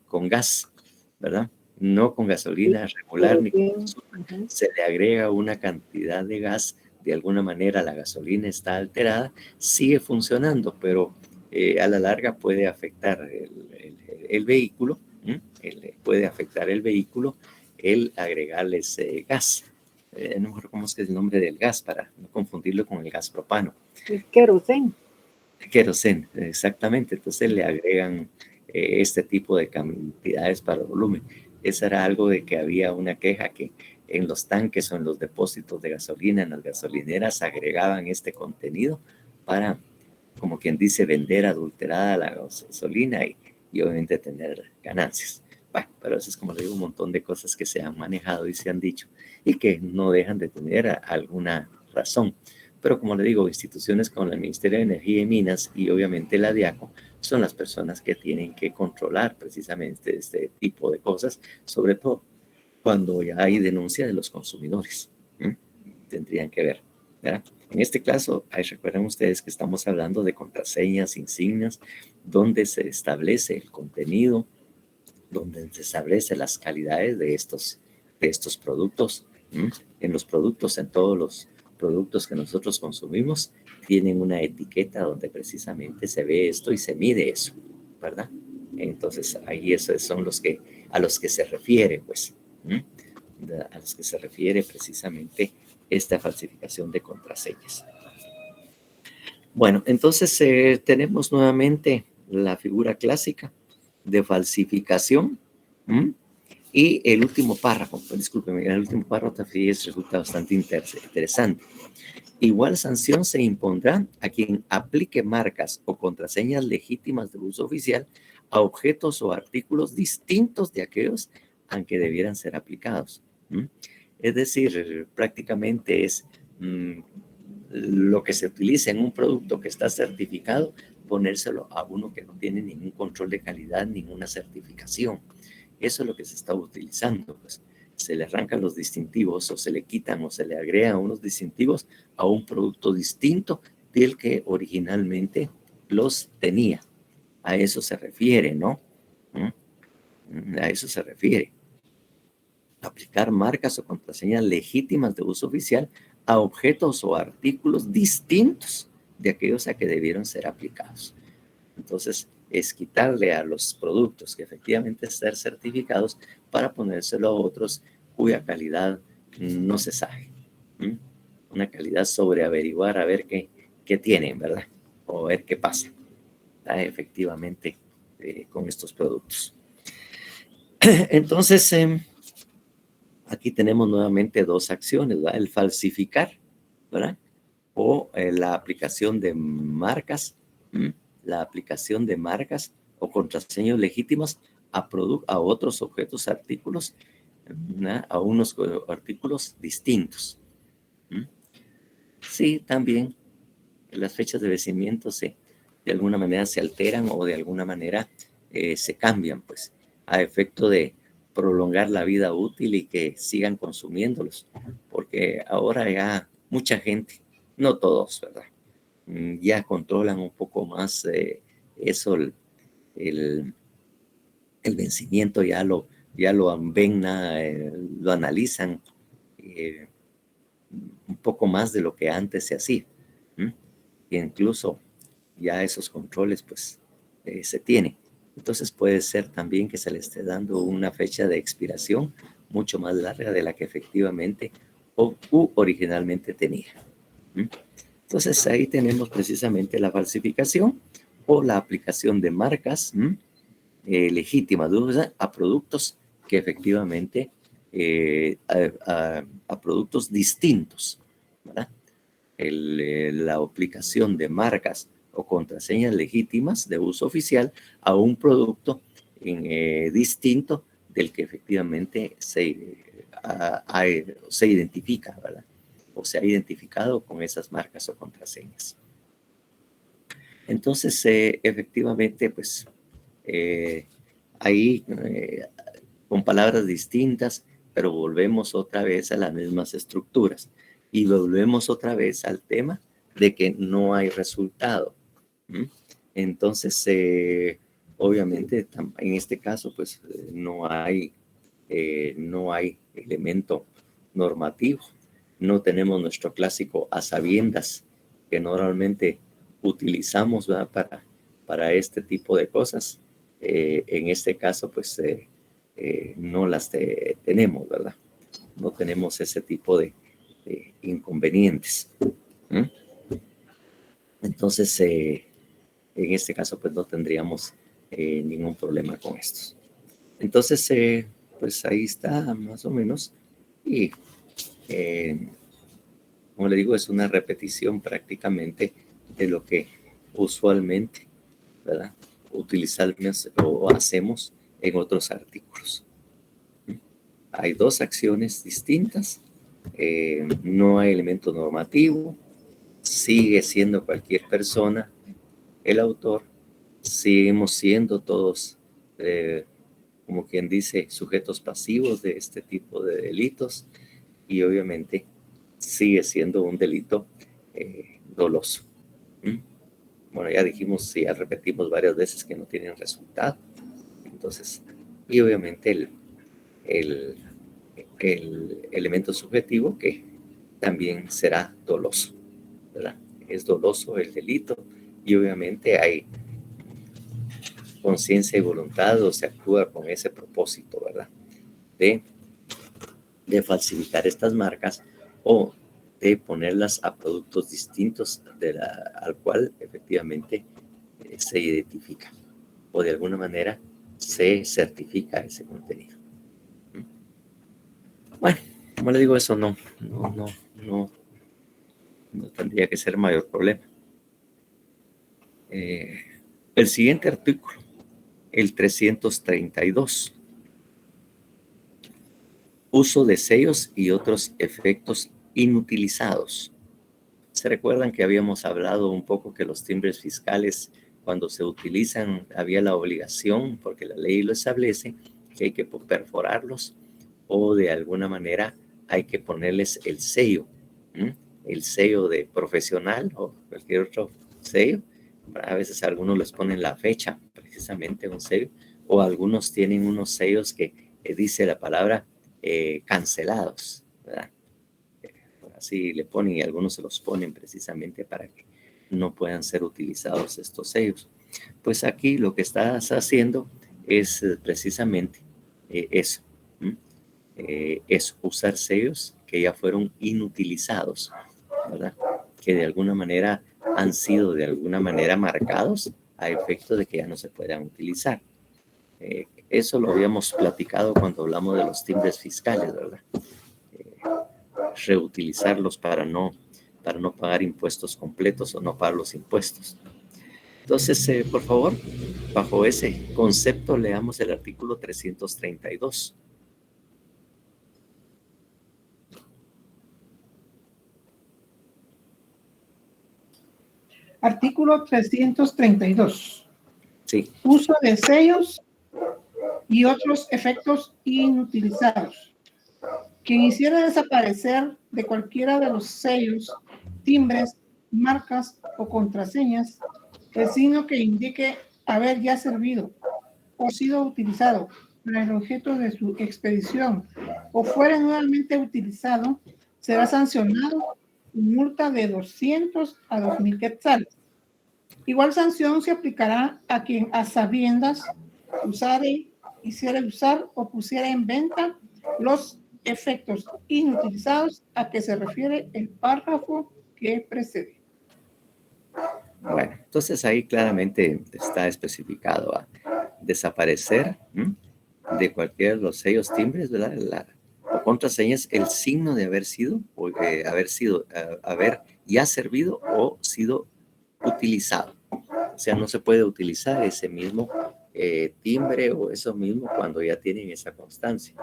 con gas, ¿verdad? No con gasolina regular ni con súper. Se le agrega una cantidad de gas, de alguna manera la gasolina está alterada, sigue funcionando, pero a la larga puede afectar el vehículo, puede afectar el vehículo el agregarles gas. No me acuerdo cómo es que es el nombre del gas para no confundirlo con el gas propano. Es queroseno. Queroseno, exactamente. Entonces le agregan este tipo de cantidades para el volumen. Eso era algo de que había una queja que en los tanques o en los depósitos de gasolina, en las gasolineras, agregaban este contenido para, como quien dice, vender adulterada la gasolina y obviamente tener ganancias. Bueno, pero eso es, como le digo, un montón de cosas que se han manejado y se han dicho y que no dejan de tener alguna razón. Pero como le digo, instituciones como el Ministerio de Energía y Minas y obviamente la DIACO son las personas que tienen que controlar precisamente este tipo de cosas, sobre todo cuando ya hay denuncia de los consumidores. Tendrían que ver, ¿verdad? En este caso, recuerden ustedes que estamos hablando de contraseñas, insignias, donde se establece el contenido, donde se establece las calidades de estos productos. En los productos, en todos los productos que nosotros consumimos, tienen una etiqueta donde precisamente se ve esto y se mide eso, ¿verdad? Entonces, ahí esos son a los que se refiere, pues, a los que se refiere precisamente esta falsificación de contraseñas. Bueno, entonces tenemos nuevamente la figura clásica de falsificación. Y el último párrafo, discúlpeme, el último párrafo también resulta bastante interesante. Igual sanción se impondrá a quien aplique marcas o contraseñas legítimas de uso oficial a objetos o artículos distintos de aquellos a que debieran ser aplicados. Es decir, prácticamente es lo que se utiliza en un producto que está certificado, ponérselo a uno que no tiene ningún control de calidad, ninguna certificación. Eso es lo que se está utilizando, pues. Se le arrancan los distintivos o se le quitan o se le agregan unos distintivos a un producto distinto del que originalmente los tenía. A eso se refiere, ¿no? A eso se refiere. Aplicar marcas o contraseñas legítimas de uso oficial a objetos o artículos distintos de aquellos a que debieron ser aplicados. Entonces, es quitarle a los productos que efectivamente están certificados para ponérselo a otros cuya calidad no se sabe. Una calidad sobre averiguar a ver qué tienen, ¿verdad? O a ver qué pasa efectivamente con estos productos. Entonces, aquí tenemos nuevamente dos acciones, ¿verdad? El falsificar, ¿verdad? O la aplicación de marcas, la aplicación de marcas o contraseñas legítimas a otros objetos, artículos, a unos artículos distintos. Sí, también las fechas de vencimiento de alguna manera se alteran o de alguna manera se cambian, pues, a efecto de prolongar la vida útil y que sigan consumiéndolos, porque ahora ya mucha gente, no todos, ¿verdad? Ya controlan un poco más eso, el vencimiento, ya lo ven, lo analizan un poco más de lo que antes se hacía. Y incluso ya esos controles pues se tienen. Entonces puede ser también que se le esté dando una fecha de expiración mucho más larga de la que efectivamente originalmente tenía. Entonces ahí tenemos precisamente la falsificación o la aplicación de marcas legítimas a productos que efectivamente a productos distintos, ¿verdad? La aplicación de marcas o contraseñas legítimas de uso oficial a un producto distinto del que efectivamente se identifica, ¿verdad? O se ha identificado con esas marcas o contraseñas. Entonces, efectivamente, pues, ahí, con palabras distintas, pero volvemos otra vez a las mismas estructuras y volvemos otra vez al tema de que no hay resultado. Entonces, obviamente, en este caso, pues, no hay elemento normativo. No tenemos nuestro clásico a sabiendas que normalmente utilizamos, ¿verdad? para este tipo de cosas. En este caso, pues, no las tenemos, ¿verdad? No tenemos ese tipo de inconvenientes. Entonces, en este caso, pues, no tendríamos ningún problema con estos. Entonces, pues, ahí está más o menos. Y, como le digo, es una repetición prácticamente de lo que usualmente, ¿verdad?, utilizamos o hacemos en otros artículos. Hay dos acciones distintas, no hay elemento normativo, sigue siendo cualquier persona el autor, seguimos siendo todos, como quien dice, sujetos pasivos de este tipo de delitos y obviamente sigue siendo un delito doloso. Bueno, ya dijimos y ya repetimos varias veces que no tienen resultado. Entonces, y obviamente el elemento subjetivo que también será doloso, ¿verdad? Es doloso el delito y obviamente hay conciencia y voluntad o se actúa con ese propósito, ¿verdad? De falsificar estas marcas o de ponerlas a productos distintos al cual efectivamente se identifica o de alguna manera se certifica ese contenido. Bueno, como le digo, eso no tendría que ser mayor problema. El siguiente artículo, el 332. Uso de sellos y otros efectos inutilizados. ¿Se recuerdan que habíamos hablado un poco que los timbres fiscales, cuando se utilizan, había la obligación, porque la ley lo establece, que hay que perforarlos o de alguna manera hay que ponerles el sello de profesional o cualquier otro sello? A veces algunos les ponen la fecha, precisamente un sello, o algunos tienen unos sellos que dice la palabra cancelados, ¿verdad? Así le ponen y algunos se los ponen precisamente para que no puedan ser utilizados estos sellos. Pues aquí lo que estás haciendo es precisamente eso. Es usar sellos que ya fueron inutilizados, ¿verdad? Que de alguna manera han sido de alguna manera marcados a efecto de que ya no se puedan utilizar. Eso lo habíamos platicado cuando hablamos de los timbres fiscales, ¿verdad? Reutilizarlos para no pagar impuestos completos o no pagar los impuestos. Entonces, por favor, bajo ese concepto, leamos el artículo 332. Artículo 332. Sí. Uso de sellos y otros efectos inutilizados. Quien hiciera desaparecer de cualquiera de los sellos, timbres, marcas o contraseñas el signo que indique haber ya servido o sido utilizado para el objeto de su expedición o fuera nuevamente utilizado, será sancionado con multa de 200 a 2,000 quetzales. Igual sanción se aplicará a quien a sabiendas usare, hiciera usar o pusiera en venta los efectos inutilizados a que se refiere el párrafo que precede. Bueno, entonces ahí claramente está especificado a desaparecer de cualquiera de los sellos, timbres, ¿verdad? O contraseñas, el signo de haber sido, o haber ya servido o sido utilizado. O sea, no se puede utilizar ese mismo timbre o eso mismo cuando ya tienen esa constancia.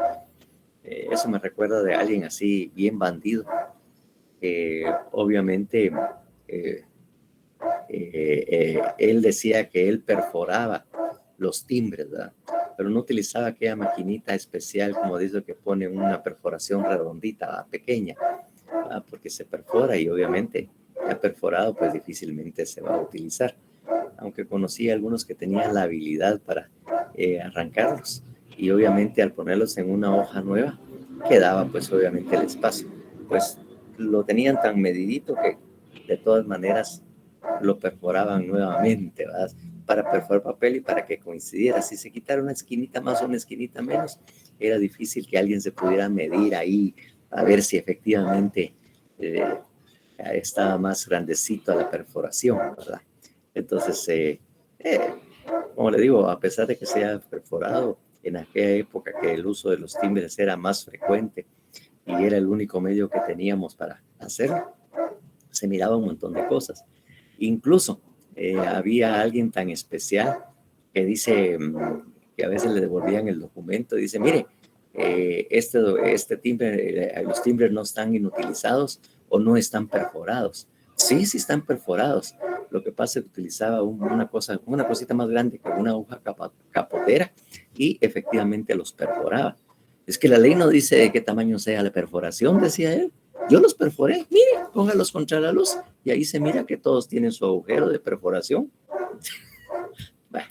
Eso me recuerda de alguien así bien bandido. Obviamente, él decía que él perforaba los timbres, ¿verdad? Pero no utilizaba aquella maquinita especial, como dice, que pone una perforación redondita, pequeña, ¿verdad? Porque se perfora y obviamente ya perforado, pues difícilmente se va a utilizar. Aunque conocí a algunos que tenían la habilidad para arrancarlos. Y obviamente al ponerlos en una hoja nueva, quedaba pues obviamente el espacio. Pues lo tenían tan medidito que de todas maneras lo perforaban nuevamente, ¿verdad? Para perforar papel y para que coincidiera. Si se quitara una esquinita más o una esquinita menos, era difícil que alguien se pudiera medir ahí a ver si efectivamente estaba más grandecito la perforación, ¿verdad? Entonces, como le digo, a pesar de que sea perforado, en aquella época que el uso de los timbres era más frecuente y era el único medio que teníamos para hacerlo, se miraba un montón de cosas. Incluso había alguien tan especial que dice que a veces le devolvían el documento y dice, mire, este timbre, los timbres no están inutilizados o no están perforados. Sí, sí están perforados. Lo que pasa es que utilizaba una cosita más grande que una aguja capotera y efectivamente los perforaba. Es que la ley no dice de qué tamaño sea la perforación, decía él. Yo los perforé, mire, póngalos contra la luz y ahí se mira que todos tienen su agujero de perforación. Bueno,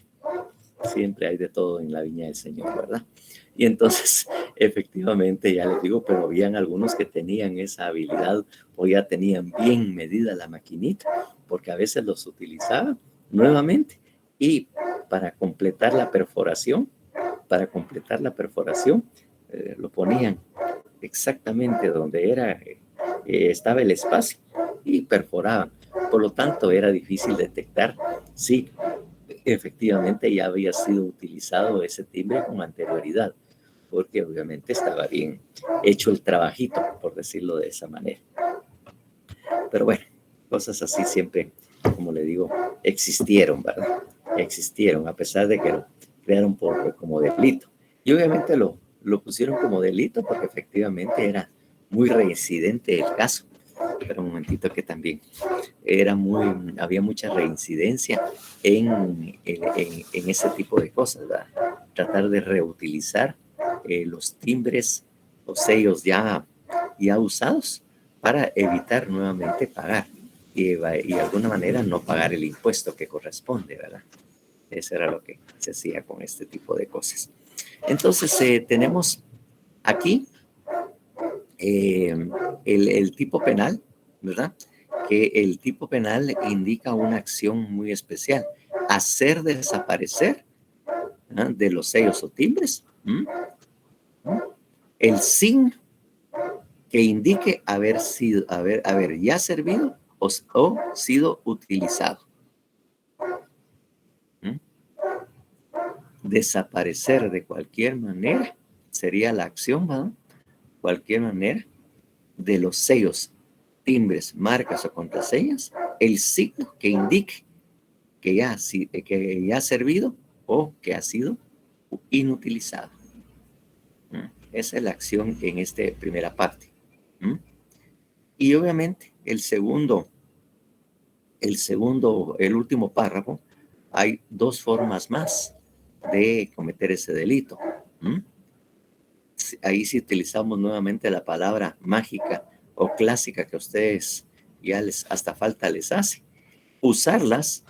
siempre hay de todo en la viña del Señor, ¿verdad? Y entonces, efectivamente, ya les digo, pero habían algunos que tenían esa habilidad o ya tenían bien medida la maquinita, porque a veces los utilizaban nuevamente y para completar la perforación, lo ponían exactamente donde estaba el espacio y perforaban. Por lo tanto, era difícil detectar si efectivamente ya había sido utilizado ese timbre con anterioridad, porque obviamente estaba bien hecho el trabajito, por decirlo de esa manera. Pero bueno, cosas así siempre, como le digo, existieron, ¿verdad? Existieron, a pesar de que lo crearon como delito. Y obviamente lo pusieron como delito porque efectivamente era muy reincidente el caso. Pero un momentito que también había mucha reincidencia en ese tipo de cosas, ¿verdad? Tratar de reutilizar los timbres o sellos ya usados para evitar nuevamente pagar y de alguna manera no pagar el impuesto que corresponde, ¿verdad? Eso era lo que se hacía con este tipo de cosas. Entonces tenemos aquí el tipo penal, ¿verdad? Que el tipo penal indica una acción muy especial: hacer desaparecer de los sellos o timbres el signo que indique haber ya servido o sido utilizado. Desaparecer de cualquier manera sería la acción, ¿verdad? Cualquier manera de los sellos, timbres, marcas o contraseñas, el signo que indique que ya ha servido o que ha sido inutilizado. Esa es la acción en esta primera parte. Y obviamente el segundo el último párrafo, hay 2 formas más de cometer ese delito. Ahí sí utilizamos nuevamente la palabra mágica o clásica que a ustedes ya hasta falta les hace. Usarlas,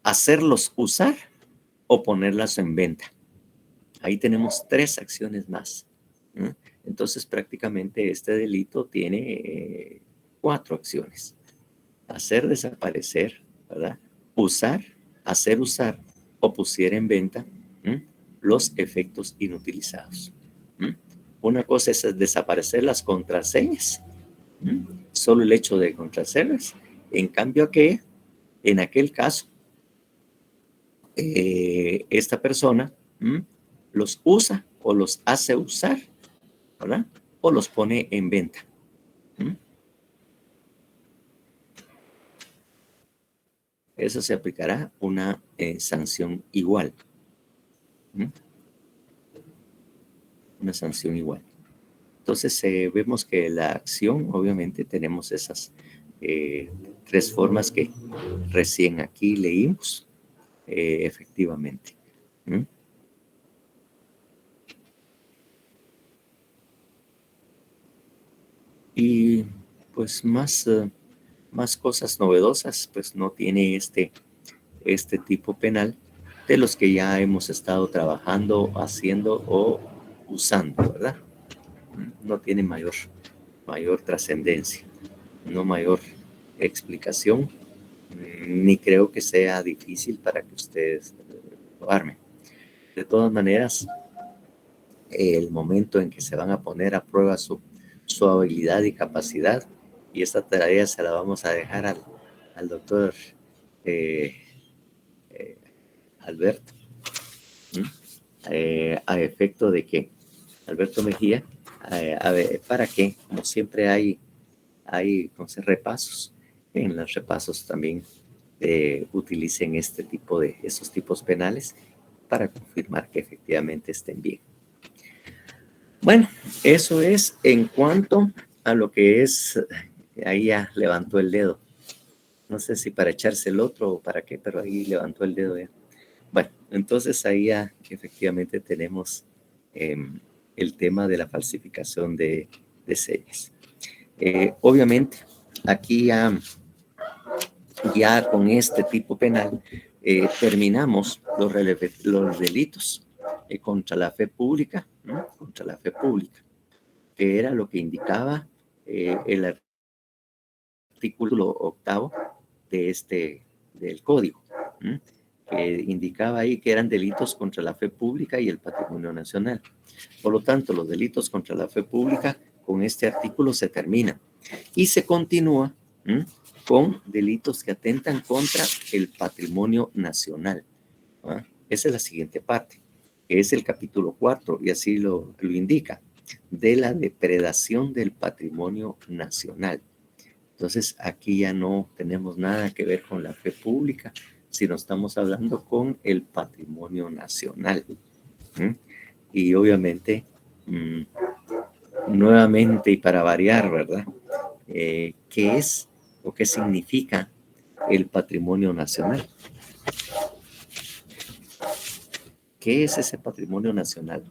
hacerlos usar o ponerlas en venta. Ahí tenemos 3 acciones más. Entonces prácticamente este delito tiene 4 acciones. Hacer desaparecer, ¿verdad? Usar, hacer usar o pusiera en venta los efectos inutilizados. Una cosa es desaparecer las contraseñas, solo el hecho de contraseñas. En cambio, en aquel caso, esta persona los usa o los hace usar, ¿verdad? O los pone en venta. Eso se aplicará una sanción igual. Una sanción igual. Entonces vemos que la acción, obviamente tenemos esas 3 formas que recién aquí leímos, efectivamente. Y pues más cosas novedosas, pues no tiene este tipo penal de los que ya hemos estado trabajando, haciendo o usando, ¿verdad? No tiene mayor trascendencia, no mayor explicación, ni creo que sea difícil para que ustedes lo armen. De todas maneras, el momento en que se van a poner a prueba su habilidad y capacidad, y esta tarea se la vamos a dejar al doctor Alberto, a efecto de que Alberto Mejía, para que, como siempre hay repasos, en los repasos también utilicen esos tipos penales para confirmar que efectivamente estén bien. Bueno, eso es en cuanto a lo que es, ahí ya levantó el dedo. No sé si para echarse el otro o para qué, pero ahí levantó el dedo ya. Bueno, entonces ahí ya efectivamente tenemos el tema de la falsificación de señas. Obviamente, aquí ya con este tipo penal terminamos los delitos contra la fe pública, ¿no? Contra la fe pública, que era lo que indicaba el artículo 8 del código, que indicaba ahí que eran delitos contra la fe pública y el patrimonio nacional. Por lo tanto, los delitos contra la fe pública con este artículo se terminan y se continúa con delitos que atentan contra el patrimonio nacional. Esa es la siguiente parte, que es el capítulo 4, y así lo indica, de la depredación del patrimonio nacional. Entonces, aquí ya no tenemos nada que ver con la fe pública, sino estamos hablando con el patrimonio nacional. Y obviamente, nuevamente y para variar, ¿verdad? ¿Qué es o qué significa el patrimonio nacional? ¿Qué es ese patrimonio nacional?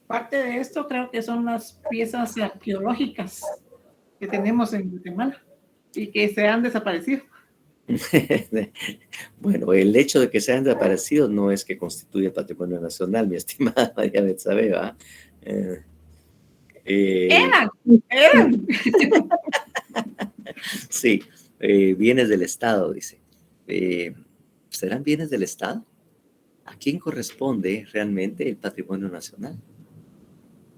Parte de esto creo que son las piezas arqueológicas que tenemos en Guatemala y que se han desaparecido. Bueno, el hecho de que se hayan desaparecido no es que constituye patrimonio nacional, mi estimada María Betsabe, ¿va? Eran. Sí, bienes del Estado, dice. ¿Serán bienes del Estado? ¿A quién corresponde realmente el patrimonio nacional?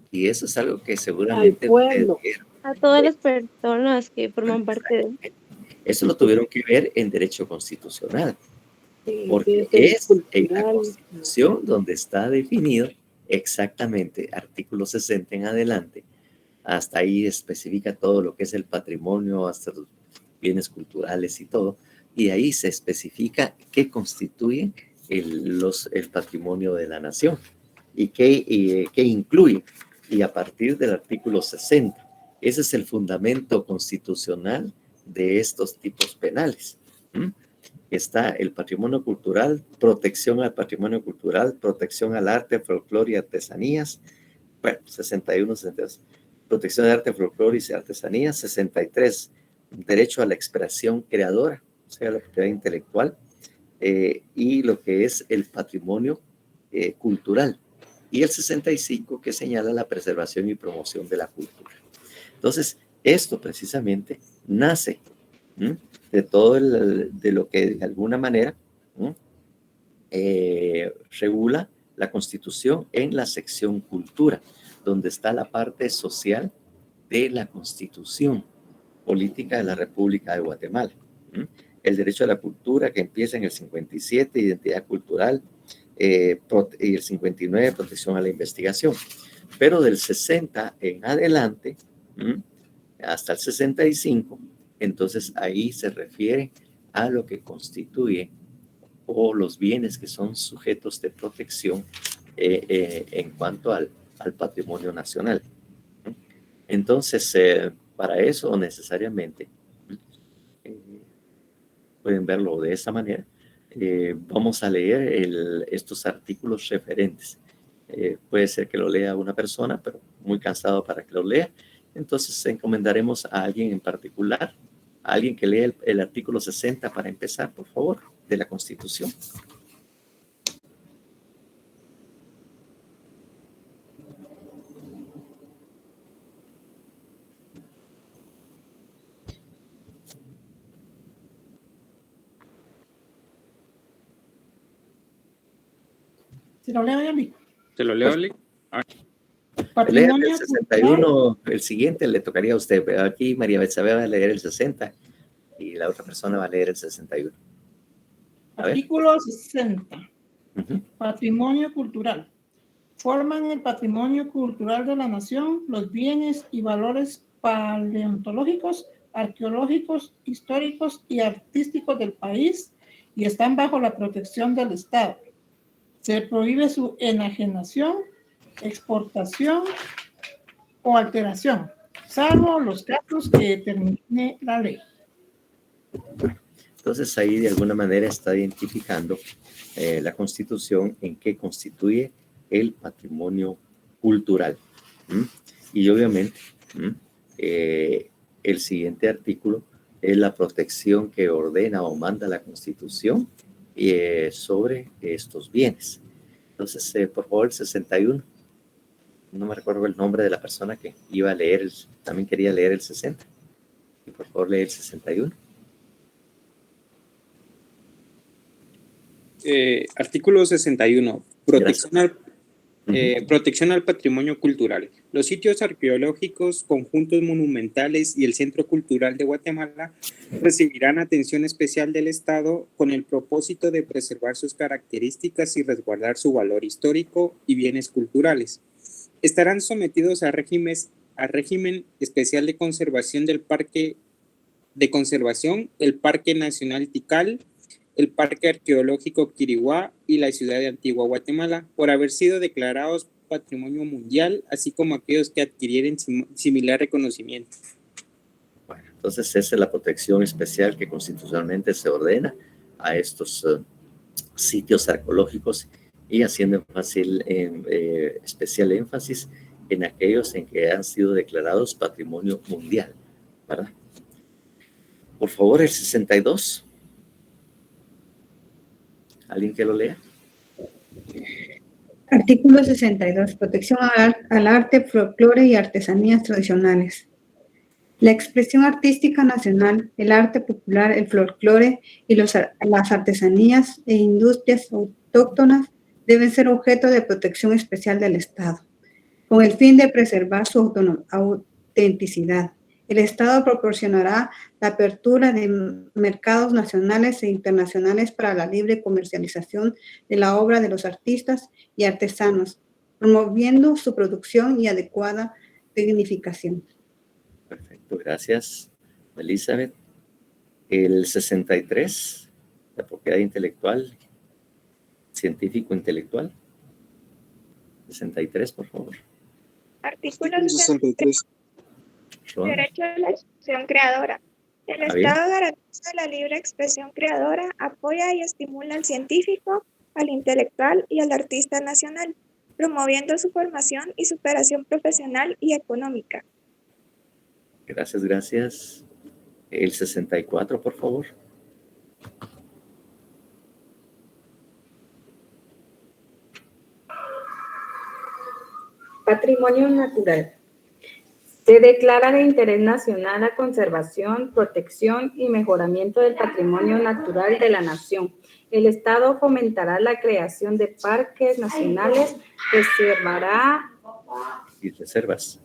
Y eso es algo que seguramente al pueblo. A todas las personas que forman parte de... Eso lo tuvieron que ver en derecho constitucional, Sí, porque es en la Constitución donde está definido exactamente, artículo 60 en adelante, hasta ahí especifica todo lo que es el patrimonio, hasta los bienes culturales y todo, y ahí se especifica qué constituye el patrimonio de la nación y qué incluye. Y a partir del artículo 60, ese es el fundamento constitucional de estos tipos penales. Está el patrimonio cultural, protección al patrimonio cultural, protección al arte, folclore y artesanías. Bueno, 61, 62. Protección de arte, folclore y artesanías. 63, derecho a la expresión creadora, o sea, la propiedad intelectual, y lo que es el patrimonio cultural. Y el 65, que señala la preservación y promoción de la cultura. Entonces, esto precisamente nace de todo de lo que de alguna manera regula la Constitución en la sección cultura, donde está la parte social de la Constitución Política de la República de Guatemala. El derecho a la cultura, que empieza en el 57, identidad cultural, y el 59, protección a la investigación. Pero del 60 en adelante, hasta el 65, entonces ahí se refiere a lo que constituye o los bienes que son sujetos de protección en cuanto al patrimonio nacional. Entonces, para eso necesariamente, pueden verlo de esa manera, vamos a leer estos artículos referentes. Puede ser que lo lea una persona, pero muy cansado para que lo lea. Entonces encomendaremos a alguien en particular, a alguien que lea el artículo 60 para empezar, por favor, de la Constitución. ¿Se lo leo, Yoli? ¿Se lo leo, Oli? Lea el 61, el siguiente le tocaría a usted, pero aquí María Betsabe va a leer el 60 y la otra persona va a leer el 61. Artículo 60. Patrimonio cultural. Forman el patrimonio cultural de la nación los bienes y valores paleontológicos, arqueológicos, históricos y artísticos del país y están bajo la protección del Estado. Se prohíbe su enajenación, exportación o alteración, salvo los casos que determine la ley. Entonces ahí de alguna manera está identificando la Constitución en qué constituye el patrimonio cultural. Y obviamente el siguiente artículo es la protección que ordena o manda la Constitución sobre estos bienes. Entonces, por favor, el 61. No me recuerdo el nombre de la persona que iba a leer, también quería leer el 60. Y por favor, lee el 61. Artículo 61. Protección al patrimonio cultural. Los sitios arqueológicos, conjuntos monumentales y el Centro Cultural de Guatemala recibirán atención especial del Estado con el propósito de preservar sus características y resguardar su valor histórico y bienes culturales. Estarán sometidos a régimen especial de conservación del Parque de Conservación, el Parque Nacional Tikal, el Parque Arqueológico Quiriguá y la ciudad de Antigua Guatemala, por haber sido declarados Patrimonio Mundial, así como aquellos que adquirieren similar reconocimiento. Bueno, entonces esa es la protección especial que constitucionalmente se ordena a estos sitios arqueológicos y haciendo especial énfasis en aquellos en que han sido declarados Patrimonio Mundial, ¿verdad? Por favor, el 62. ¿Alguien que lo lea? Artículo 62. Protección al arte, folclore y artesanías tradicionales. La expresión artística nacional, el arte popular, el folclore y las artesanías e industrias autóctonas deben ser objeto de protección especial del Estado, con el fin de preservar su autenticidad. El Estado proporcionará la apertura de mercados nacionales e internacionales para la libre comercialización de la obra de los artistas y artesanos, promoviendo su producción y adecuada dignificación. Perfecto, gracias, Elizabeth. El 63, la propiedad intelectual, científico intelectual. 63, por favor. Artículo Artículo 63. 63. Ron. Derecho a la expresión creadora. El Ah, bien. Estado garantiza la libre expresión creadora, apoya y estimula al científico, al intelectual y al artista nacional, promoviendo su formación y superación profesional y económica. Gracias, gracias. El 64, por favor. Patrimonio natural. Se declara de interés nacional la conservación, protección y mejoramiento del patrimonio natural de la nación. El Estado fomentará la creación de parques nacionales, reservará Y reservas.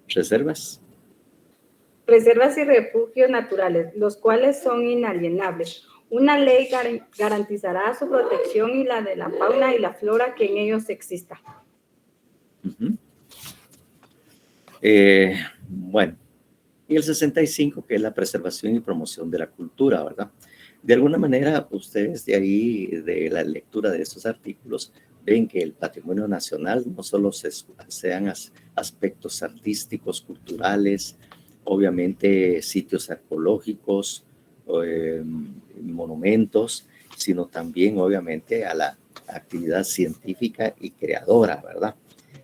Reservas. reservas y refugios naturales, los cuales son inalienables. Una ley garantizará su protección y la de la fauna y la flora que en ellos exista. Uh-huh. Bueno, y el 65, que es la preservación y promoción de la cultura, ¿verdad? De alguna manera, ustedes de ahí, de la lectura de estos artículos, ven que el patrimonio nacional no solo sean aspectos artísticos, culturales, obviamente sitios arqueológicos, monumentos, sino también obviamente a la actividad científica y creadora, ¿verdad?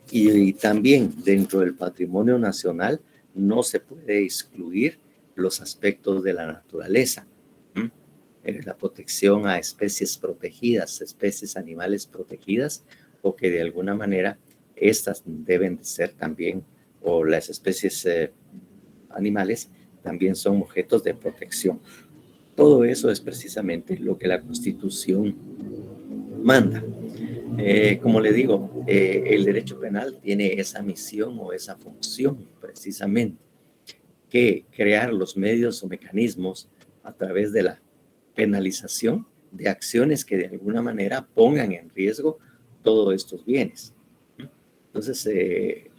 Y también dentro del patrimonio nacional no se puede excluir los aspectos de la naturaleza. La protección a especies protegidas, especies animales protegidas, o que de alguna manera estas deben de ser también, o las especies animales también son objetos de protección. Todo eso es precisamente lo que la Constitución manda. Como le digo, el derecho penal tiene esa misión o esa función precisamente, que crear los medios o mecanismos a través de la penalización de acciones que de alguna manera pongan en riesgo todos estos bienes. Entonces,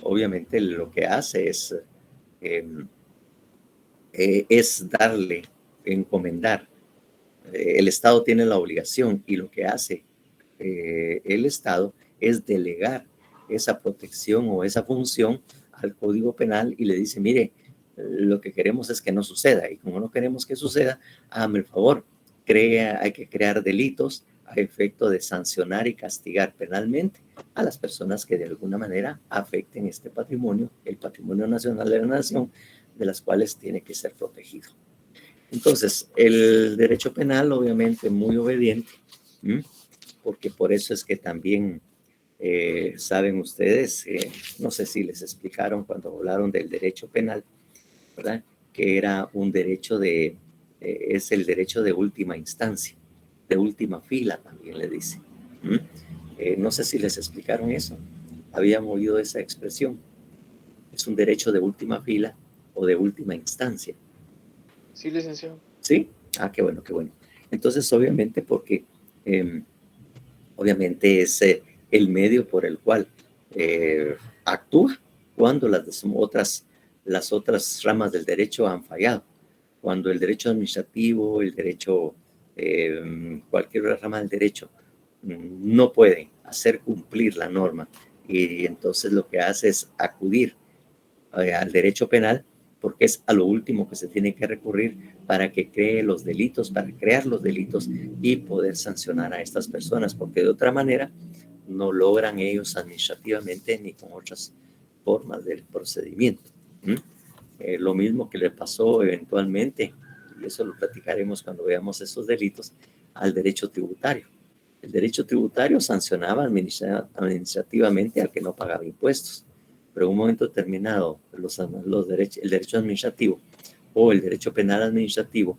obviamente lo que hace es darle, encomendar. El Estado tiene la obligación y lo que hace el Estado es delegar esa protección o esa función al Código Penal y le dice, mire, lo que queremos es que no suceda, y como no queremos que suceda, hágame el favor, hay que crear delitos a efecto de sancionar y castigar penalmente a las personas que de alguna manera afecten este patrimonio, el patrimonio nacional de la nación, de las cuales tiene que ser protegido. Entonces, el derecho penal obviamente muy obediente, porque por eso es que también saben ustedes, no sé si les explicaron cuando hablaron del derecho penal, ¿verdad? Que era un derecho es el derecho de última instancia, de última fila también le dice. No sé si les explicaron eso, habían oído esa expresión. Es un derecho de última fila o de última instancia. Sí, licenciado. ¿Sí? Ah, qué bueno, qué bueno. Entonces, obviamente, porque obviamente es el medio por el cual actúa cuando las otras ramas del derecho han fallado. Cuando el derecho administrativo, el derecho, cualquier rama del derecho no puede hacer cumplir la norma, y entonces lo que hace es acudir al derecho penal, porque es a lo último que se tiene que recurrir para que cree los delitos, para crear los delitos y poder sancionar a estas personas, porque de otra manera no logran ellos administrativamente ni con otras formas del procedimiento. Lo mismo que le pasó eventualmente, y eso lo platicaremos cuando veamos esos delitos, al derecho tributario. El derecho tributario sancionaba administrativamente al que no pagaba impuestos, pero en un momento determinado el derecho administrativo o el derecho penal administrativo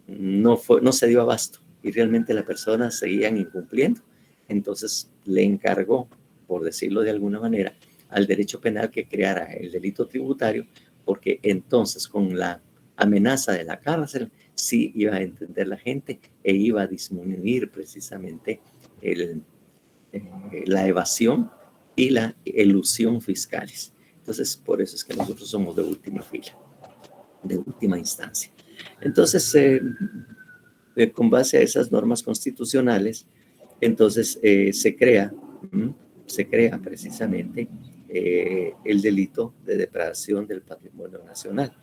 no se dio abasto y realmente las personas seguían incumpliendo. Entonces le encargó, por decirlo de alguna manera, al derecho penal que creara el delito tributario, porque entonces con la amenaza de la cárcel sí iba a entender la gente e iba a disminuir precisamente la evasión y la elusión fiscales. Entonces, por eso es que nosotros somos de última fila. de última instancia. Entonces, con base a esas normas constitucionales, entonces se crea precisamente el delito de depredación del patrimonio nacional.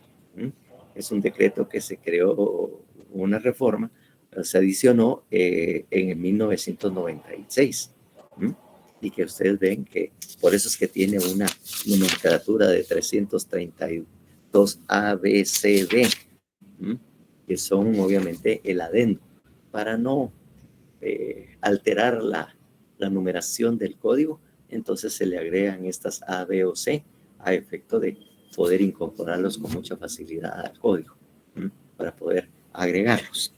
Es un decreto que se creó, una reforma, se adicionó en 1996. Y que ustedes ven que por eso es que tiene una nomenclatura de 332 A, B, C, D, que son obviamente el adendo, para no alterar la numeración del código. Entonces se le agregan estas A, B o C a efecto de poder incorporarlos con mucha facilidad al código, para poder agregarlos.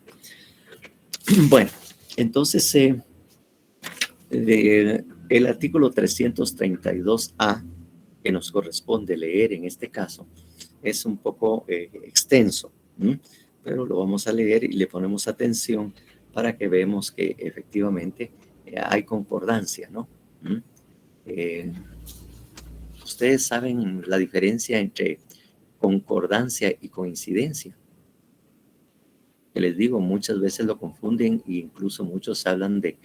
Bueno, entonces el artículo 332A que nos corresponde leer en este caso es un poco extenso, pero lo vamos a leer y le ponemos atención para que veamos que efectivamente hay concordancia, ¿no? Ustedes saben la diferencia entre concordancia y coincidencia. Que les digo, muchas veces lo confunden e incluso muchos hablan de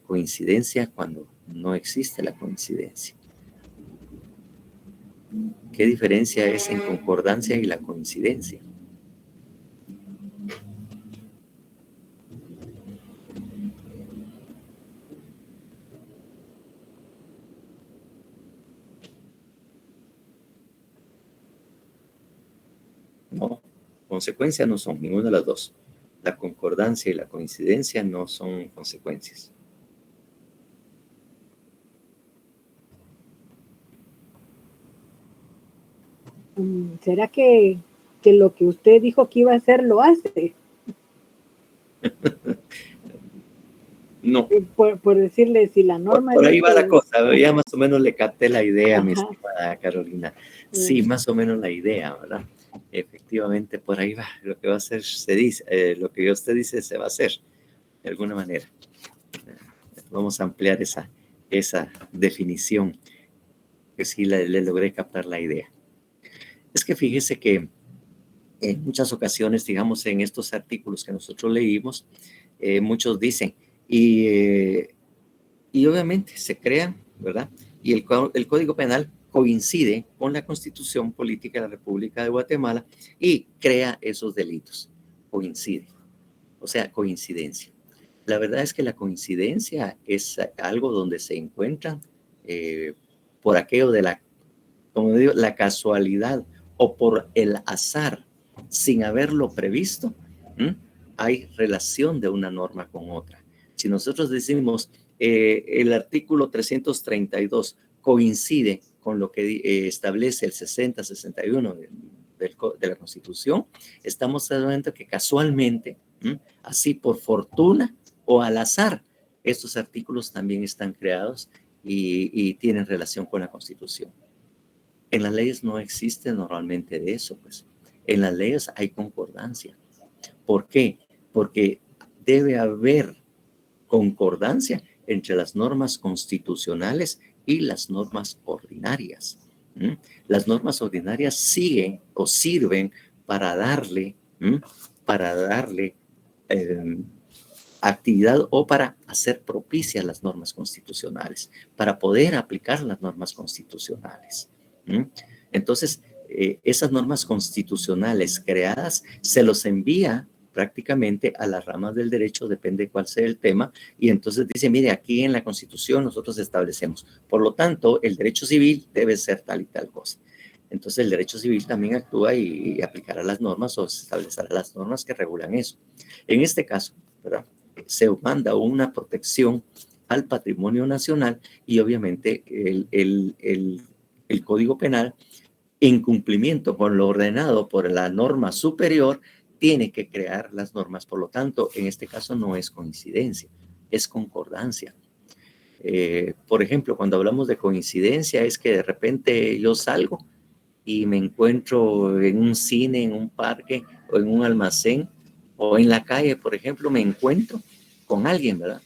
coincidencia cuando no existe la coincidencia. ¿Qué diferencia es en concordancia y la coincidencia? No, consecuencias no son ninguna de las dos. La concordancia y la coincidencia no son consecuencias. ¿Será que lo que usted dijo que iba a hacer lo hace? No. Por decirle, si la norma... Por ahí va la cosa, ya más o menos le capté la idea, mi estimada Carolina. Sí, más o menos la idea, ¿verdad? Efectivamente, por ahí va. Lo que va a hacer, se dice, lo que usted dice se va a hacer, de alguna manera. Vamos a ampliar esa definición, que sí le logré captar la idea. Es que fíjese que en muchas ocasiones, digamos, en estos artículos que nosotros leímos, muchos dicen, y obviamente se crean, ¿verdad? Y el Código Penal coincide con la Constitución Política de la República de Guatemala y crea esos delitos. Coincide. O sea, coincidencia. La verdad es que la coincidencia es algo donde se encuentran por aquello de como digo, la casualidad o por el azar, sin haberlo previsto, hay relación de una norma con otra. Si nosotros decimos el artículo 332 coincide con lo que establece el 60-61 de la Constitución, estamos hablando que casualmente, así por fortuna o al azar, estos artículos también están creados y tienen relación con la Constitución. En las leyes no existe normalmente de eso, pues. En las leyes hay concordancia. ¿Por qué? Porque debe haber concordancia entre las normas constitucionales y las normas ordinarias. Las normas ordinarias siguen o sirven para darle actividad o para hacer propicias las normas constitucionales, para poder aplicar las normas constitucionales. Entonces, esas normas constitucionales creadas se los envía prácticamente a las ramas del derecho, depende cuál sea el tema, y entonces dice, mire, aquí en la Constitución nosotros establecemos, por lo tanto, el derecho civil debe ser tal y tal cosa. Entonces, el derecho civil también actúa y aplicará las normas o establecerá las normas que regulan eso. En este caso, ¿verdad?, se manda una protección al patrimonio nacional y obviamente el Código Penal, en cumplimiento con lo ordenado por la norma superior, tiene que crear las normas. Por lo tanto, en este caso no es coincidencia, es concordancia. Por ejemplo, cuando hablamos de coincidencia, es que de repente yo salgo y me encuentro en un cine, en un parque o en un almacén o en la calle, por ejemplo, me encuentro con alguien, ¿verdad?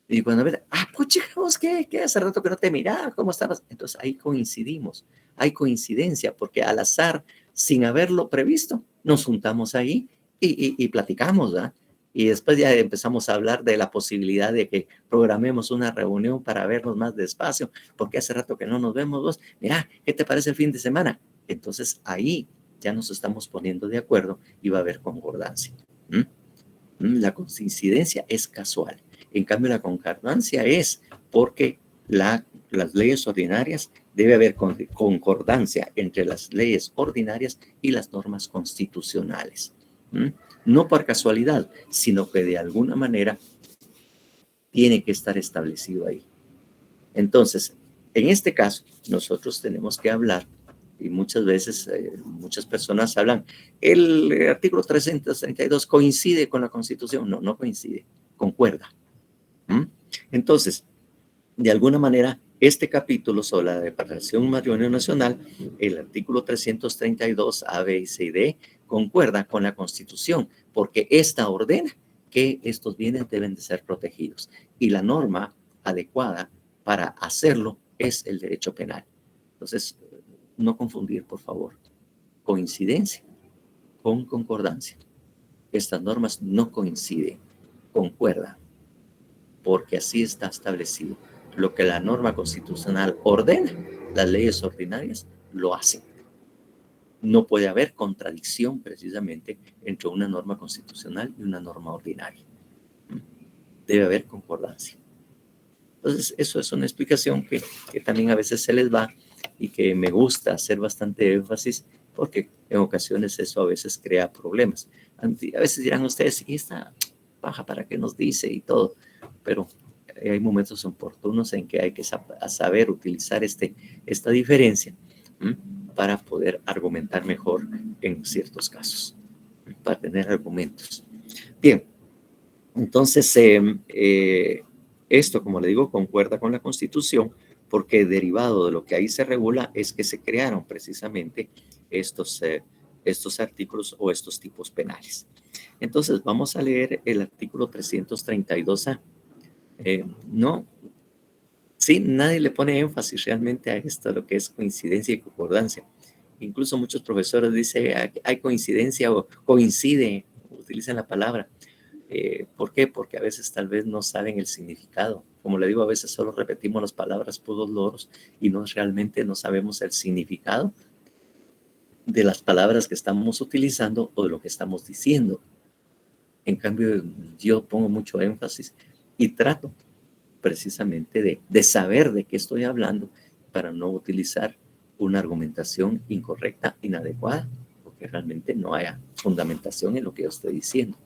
Y cuando ves, pues chicos, ¿qué? Hace rato que no te miraba, ¿cómo estabas? Entonces ahí coincidimos, hay coincidencia, porque al azar sin haberlo previsto, nos juntamos ahí y platicamos, ¿verdad? Y después ya empezamos a hablar de la posibilidad de que programemos una reunión para vernos más despacio, porque hace rato que no nos vemos vos. Mira, ¿qué te parece el fin de semana? Entonces ahí ya nos estamos poniendo de acuerdo y va a haber concordancia. La coincidencia es casual. En cambio, la concordancia es porque las leyes ordinarias, debe haber concordancia entre las leyes ordinarias y las normas constitucionales. No por casualidad, sino que de alguna manera tiene que estar establecido ahí. Entonces, en este caso, nosotros tenemos que hablar, y muchas veces muchas personas hablan, el artículo 332 coincide con la Constitución. No, no coincide, concuerda. Entonces, de alguna manera, este capítulo sobre la separación matrimonio nacional, el artículo 332 A, B y C y D, concuerda con la Constitución, porque esta ordena que estos bienes deben de ser protegidos. Y la norma adecuada para hacerlo es el derecho penal. Entonces, no confundir, por favor, coincidencia con concordancia. Estas normas no coinciden, concuerdan, porque así está establecido. Lo que la norma constitucional ordena, las leyes ordinarias lo hacen. No puede haber contradicción precisamente entre una norma constitucional y una norma ordinaria. Debe haber concordancia. Entonces, eso es una explicación que también a veces se les va y que me gusta hacer bastante énfasis porque en ocasiones eso a veces crea problemas. A veces dirán ustedes, ¿y esta paja para qué nos dice y todo? Pero hay momentos oportunos en que hay que saber utilizar esta diferencia para poder argumentar mejor en ciertos casos, para tener argumentos. Bien, entonces esto, como le digo, concuerda con la Constitución porque derivado de lo que ahí se regula es que se crearon precisamente estos artículos o estos tipos penales. Entonces, vamos a leer el artículo 332A. No, sí, nadie le pone énfasis realmente a esto, lo que es coincidencia y concordancia. Incluso muchos profesores dicen, hay coincidencia o coincide, utilizan la palabra. ¿Por qué? Porque a veces tal vez no saben el significado. Como le digo, a veces solo repetimos las palabras puros loros y realmente no sabemos el significado de las palabras que estamos utilizando o de lo que estamos diciendo. En cambio, yo pongo mucho énfasis y trato precisamente de saber de qué estoy hablando para no utilizar una argumentación incorrecta, inadecuada, porque realmente no haya fundamentación en lo que yo estoy diciendo.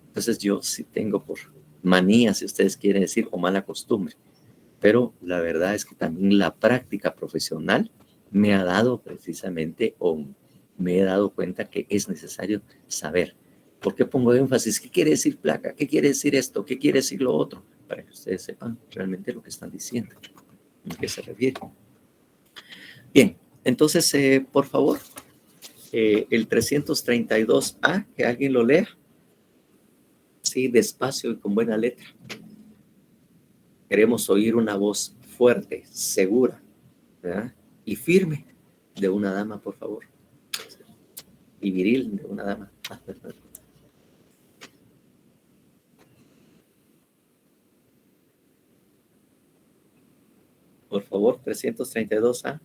Entonces yo sí tengo por manía, si ustedes quieren decir, o mala costumbre, pero la verdad es que también la práctica profesional me ha dado precisamente, o me he dado cuenta que es necesario saber. ¿Por qué pongo énfasis? ¿Qué quiere decir placa? ¿Qué quiere decir esto? ¿Qué quiere decir lo otro? Para que ustedes sepan realmente lo que están diciendo, a qué se refiere. Bien, entonces, por favor, el 332A, que alguien lo lea. Sí, despacio y con buena letra. Queremos oír una voz fuerte, segura, ¿verdad? Y firme de una dama, por favor. Y viril de una dama. Por favor, 332A.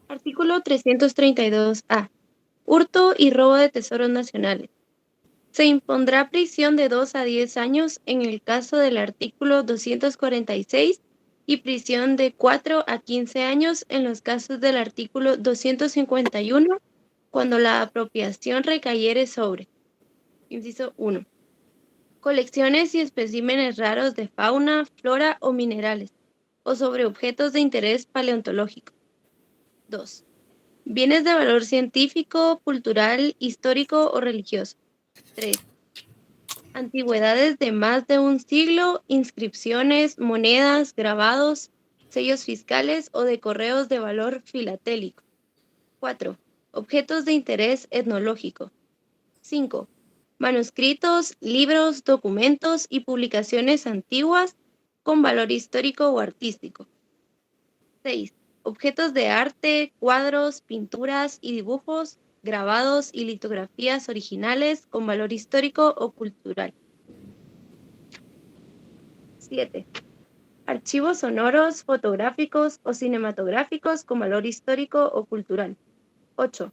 Artículo 332A. Hurto y robo de tesoros nacionales. Se impondrá prisión de 2 a 10 años en el caso del artículo 246 y prisión de 4 a 15 años en los casos del artículo 251 cuando la apropiación recayere sobre, inciso 1, colecciones y especímenes raros de fauna, flora o minerales, o sobre objetos de interés paleontológico. 2. Bienes de valor científico, cultural, histórico o religioso. 3. Antigüedades de más de un siglo, inscripciones, monedas, grabados, sellos fiscales o de correos de valor filatélico. 4. Objetos de interés etnológico. 5. Manuscritos, libros, documentos y publicaciones antiguas con valor histórico o artístico. 6. Objetos de arte, cuadros, pinturas y dibujos, grabados y litografías originales con valor histórico o cultural. 7. Archivos sonoros, fotográficos o cinematográficos con valor histórico o cultural. 8.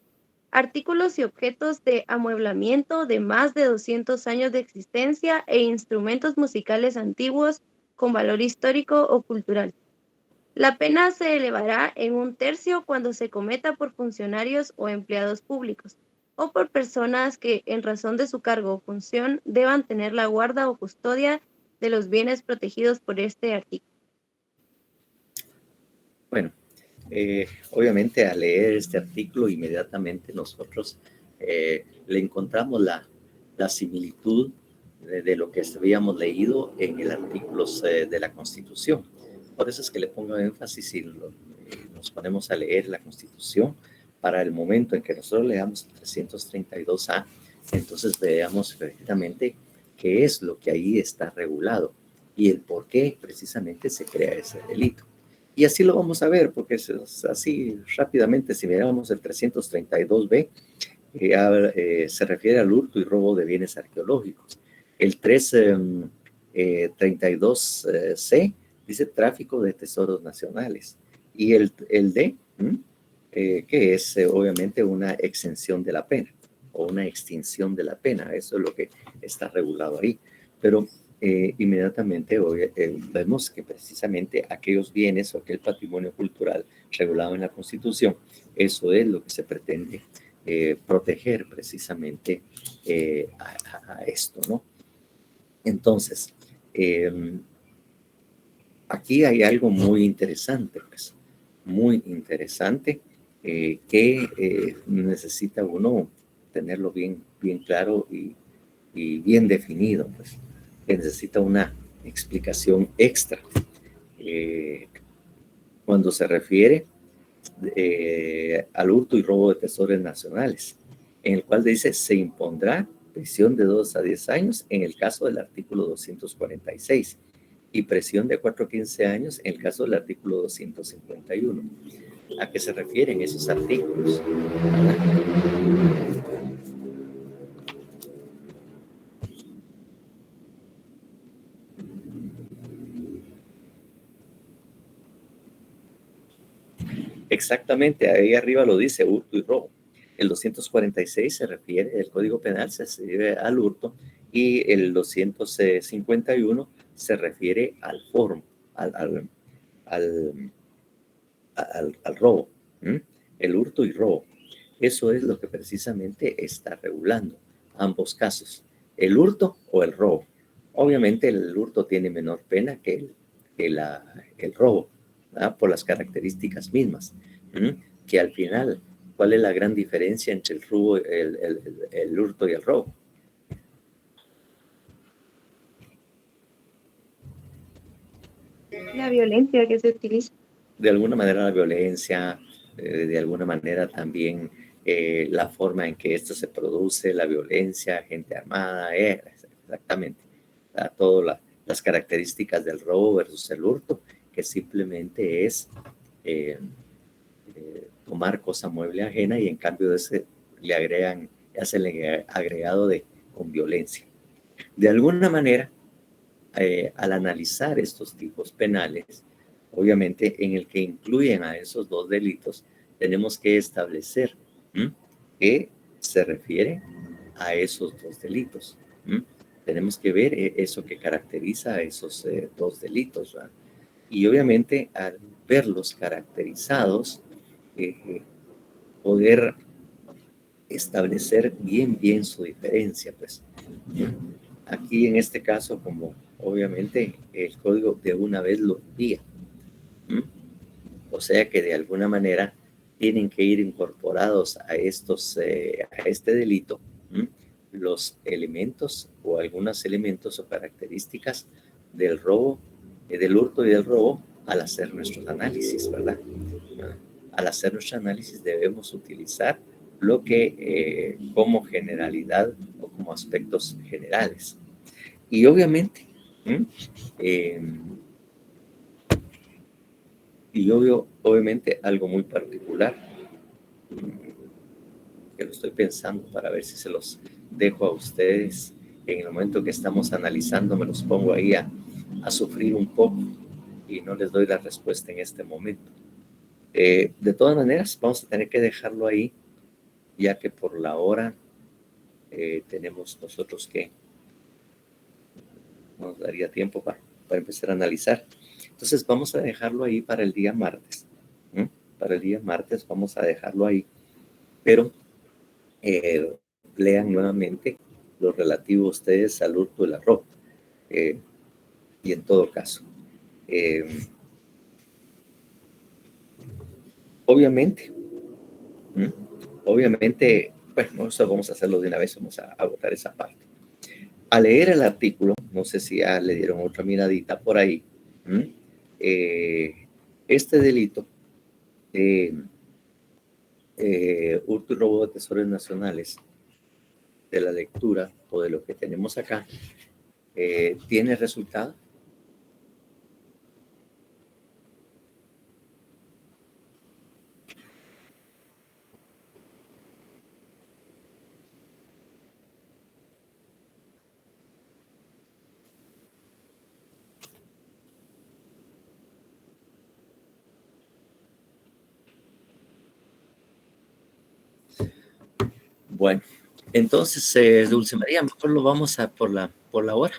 Artículos y objetos de amueblamiento de más de 200 años de existencia e instrumentos musicales antiguos con valor histórico o cultural. La pena se elevará en 1/3 cuando se cometa por funcionarios o empleados públicos o por personas que, en razón de su cargo o función, deban tener la guarda o custodia de los bienes protegidos por este artículo. Bueno, obviamente al leer este artículo inmediatamente nosotros le encontramos la similitud de lo que habíamos leído en el artículo de la Constitución. Por eso es que le pongo énfasis y nos ponemos a leer la Constitución para el momento en que nosotros leamos el 332A, entonces veamos perfectamente qué es lo que ahí está regulado y el por qué precisamente se crea ese delito. Y así lo vamos a ver, porque es así rápidamente, si miramos el 332B, se refiere al hurto y robo de bienes arqueológicos. El 332C dice tráfico de tesoros nacionales. Y el D, que es obviamente una exención de la pena o una extinción de la pena. Eso es lo que está regulado ahí. Pero inmediatamente vemos que precisamente aquellos bienes o aquel patrimonio cultural regulado en la Constitución, eso es lo que se pretende proteger precisamente a esto, ¿no? Entonces, aquí hay algo muy interesante, pues, muy interesante, que necesita uno tenerlo bien claro y bien definido, pues, que necesita una explicación extra. Cuando se refiere al hurto y robo de tesoros nacionales, en el cual dice se impondrá prisión de 2 a 10 años en el caso del artículo 246 y prisión de 4 a 15 años en el caso del artículo 251. ¿A qué se refieren esos artículos? Exactamente, ahí arriba lo dice, hurto y robo. El 246 se refiere, el Código Penal se refiere al hurto y el 251 se refiere al formo, al robo. El hurto y robo. Eso es lo que precisamente está regulando ambos casos, el hurto o el robo. Obviamente el hurto tiene menor pena que el robo, ¿verdad? Por las características mismas, que al final, ¿cuál es la gran diferencia entre el hurto y el robo? La violencia que se utiliza. De alguna manera la violencia, de alguna manera también la forma en que esto se produce, la violencia, gente armada, exactamente, todas las características del robo versus el hurto, que simplemente es tomar cosa mueble ajena y en cambio de ese le agregan, hacen el agregado con violencia. De alguna manera, al analizar estos tipos penales, obviamente en el que incluyen a esos dos delitos, tenemos que establecer que se refiere a esos dos delitos. Tenemos que ver eso que caracteriza a esos dos delitos, ¿verdad? Y obviamente al verlos caracterizados, poder establecer bien su diferencia, pues. Aquí en este caso, como obviamente el código de una vez lo envía, o sea que de alguna manera tienen que ir incorporados a este delito los elementos o algunos elementos o características del robo, del hurto y del robo al hacer nuestros análisis, ¿verdad? Al hacer nuestro análisis debemos utilizar lo que como generalidad o como aspectos generales. Y obviamente, obviamente algo muy particular, que lo estoy pensando para ver si se los dejo a ustedes en el momento que estamos analizando, me los pongo ahí a sufrir un poco y no les doy la respuesta en este momento. De todas maneras, vamos a tener que dejarlo ahí, ya que por la hora tenemos nosotros que nos daría tiempo para empezar a analizar. Entonces vamos a dejarlo ahí para el día martes. Para el día martes vamos a dejarlo ahí, pero lean nuevamente lo relativo a ustedes al hurto del arroz. Y en todo caso, obviamente, bueno, eso vamos a hacerlo de una vez, vamos a agotar esa parte. Al leer el artículo, no sé si ya le dieron otra miradita por ahí, este delito hurto y robo de tesoros nacionales, de la lectura o de lo que tenemos acá, tiene resultado. Bueno, entonces, Dulce María, mejor lo vamos a por la hora.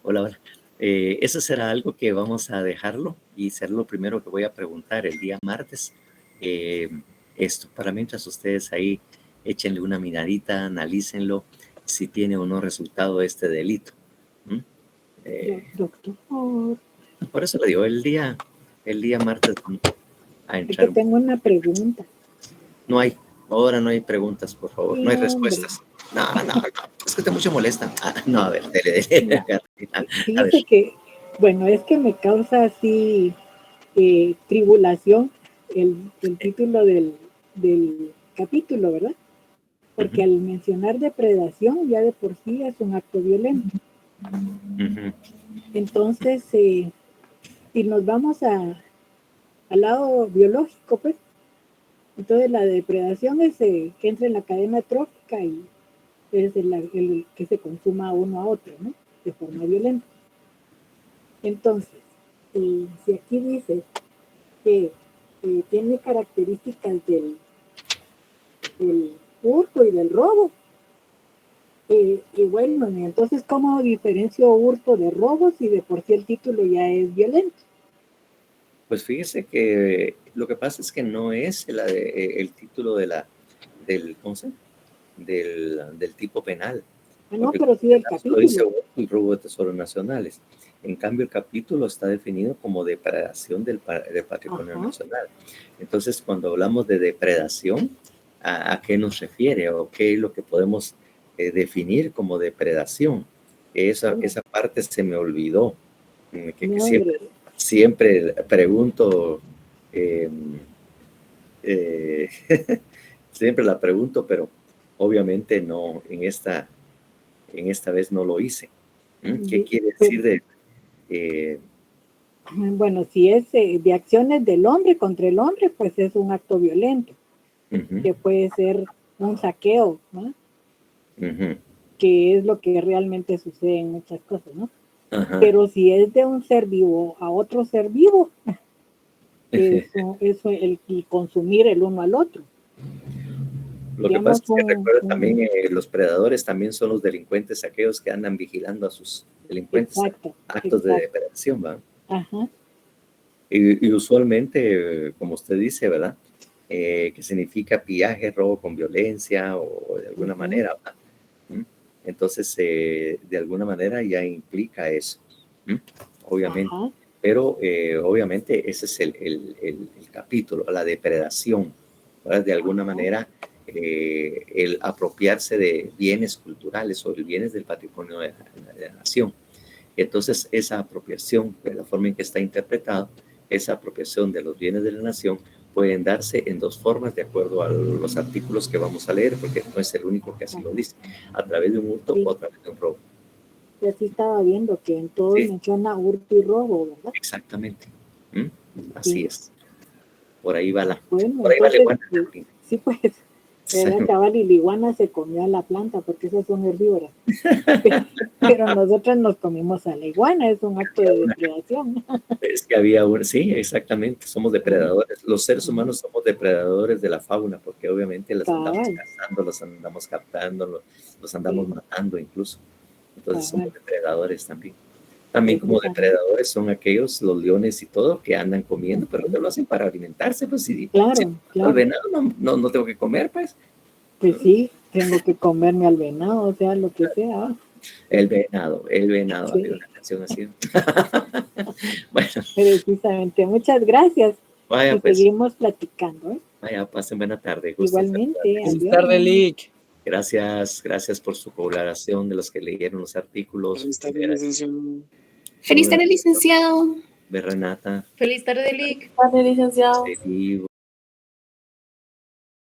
Hola. Eso será algo que vamos a dejarlo y ser lo primero que voy a preguntar el día martes. Esto, para mientras ustedes ahí échenle una miradita, analícenlo, si tiene o no resultado este delito. Doctor. Por eso le digo, el día martes vamos a entrar. Es que tengo una pregunta. Ahora no hay preguntas, por favor, no hay respuestas. No, es que te mucho molesta. No, a ver, dele. Fíjese que, bueno, es que me causa así tribulación el título del capítulo, ¿verdad? Porque al mencionar depredación ya de por sí es un acto violento. Entonces, si nos vamos al lado biológico, pues, entonces la depredación es que entra en la cadena trófica y es el que se consuma uno a otro, ¿no? De forma violenta. Entonces, si aquí dice que tiene características del hurto y del robo, y bueno, entonces, ¿cómo diferencio hurto de robo si de por sí el título ya es violento? Pues fíjese que lo que pasa es que no es el título del tipo penal. No, pero sí del capítulo. Dice hurto y robo de tesoros nacionales. En cambio, el capítulo está definido como depredación del patrimonio nacional. Entonces, cuando hablamos de depredación, ¿a qué nos refiere? ¿O qué es lo que podemos definir como depredación? Esa parte se me olvidó. Que siempre pregunto, siempre la pregunto, pero obviamente no, en esta vez no lo hice. ¿Qué quiere decir bueno, si es de acciones del hombre contra el hombre, pues es un acto violento, que puede ser un saqueo, ¿no? Que es lo que realmente sucede en muchas cosas, ¿no? Pero si es de un ser vivo a otro ser vivo, eso el consumir el uno al otro. Lo que pasa es que recuerda también los predadores también son los delincuentes aquellos que andan vigilando a sus delincuentes. Actos de depredación, ¿verdad? Y usualmente, como usted dice, ¿verdad? Que significa pillaje, robo con violencia o de alguna manera, ¿verdad? Entonces, de alguna manera ya implica eso, obviamente. Pero, obviamente, ese es el capítulo, la depredación, ¿verdad? De alguna manera, el apropiarse de bienes culturales o de bienes del patrimonio de la nación. Entonces, esa apropiación, de la forma en que está interpretado, esa apropiación de los bienes de la nación, pueden darse en dos formas, de acuerdo a los artículos que vamos a leer, porque no es el único que así lo dice, a través de un hurto o a través de un robo. Y así estaba viendo que en todo menciona hurto y robo, ¿verdad? Exactamente. Así Sí. es. Por ahí va la... Bueno, por ahí va la entonces, iguana. sí, pues, era cabal y la iguana se comió a la planta porque esas son herbívoras. Pero nosotros nos comimos a la iguana, es un acto de depredación. Es que había un... Sí, exactamente, somos depredadores. Los seres humanos somos depredadores de la fauna, porque obviamente las andamos cazando, los andamos captando, los andamos matando incluso. Entonces somos depredadores también. También como depredadores son aquellos, los leones y todo, que andan comiendo, pero no lo hacen para alimentarse, pues si al venado no tengo que comer, pues. Pues sí, tengo que comerme al venado, o sea, lo que sea. El venado, había una canción así. Bueno. Precisamente, muchas gracias. Vaya, y pues. seguimos platicando, ¿eh? Vaya, pasen buena tarde. Igualmente. Feliz tarde, Lick. Gracias por su colaboración de los que leyeron los artículos. Feliz tarde, licenciado. Feliz tarde, licenciado. Renata. Feliz tarde, Lick. Feliz tarde, licenciado. Feliz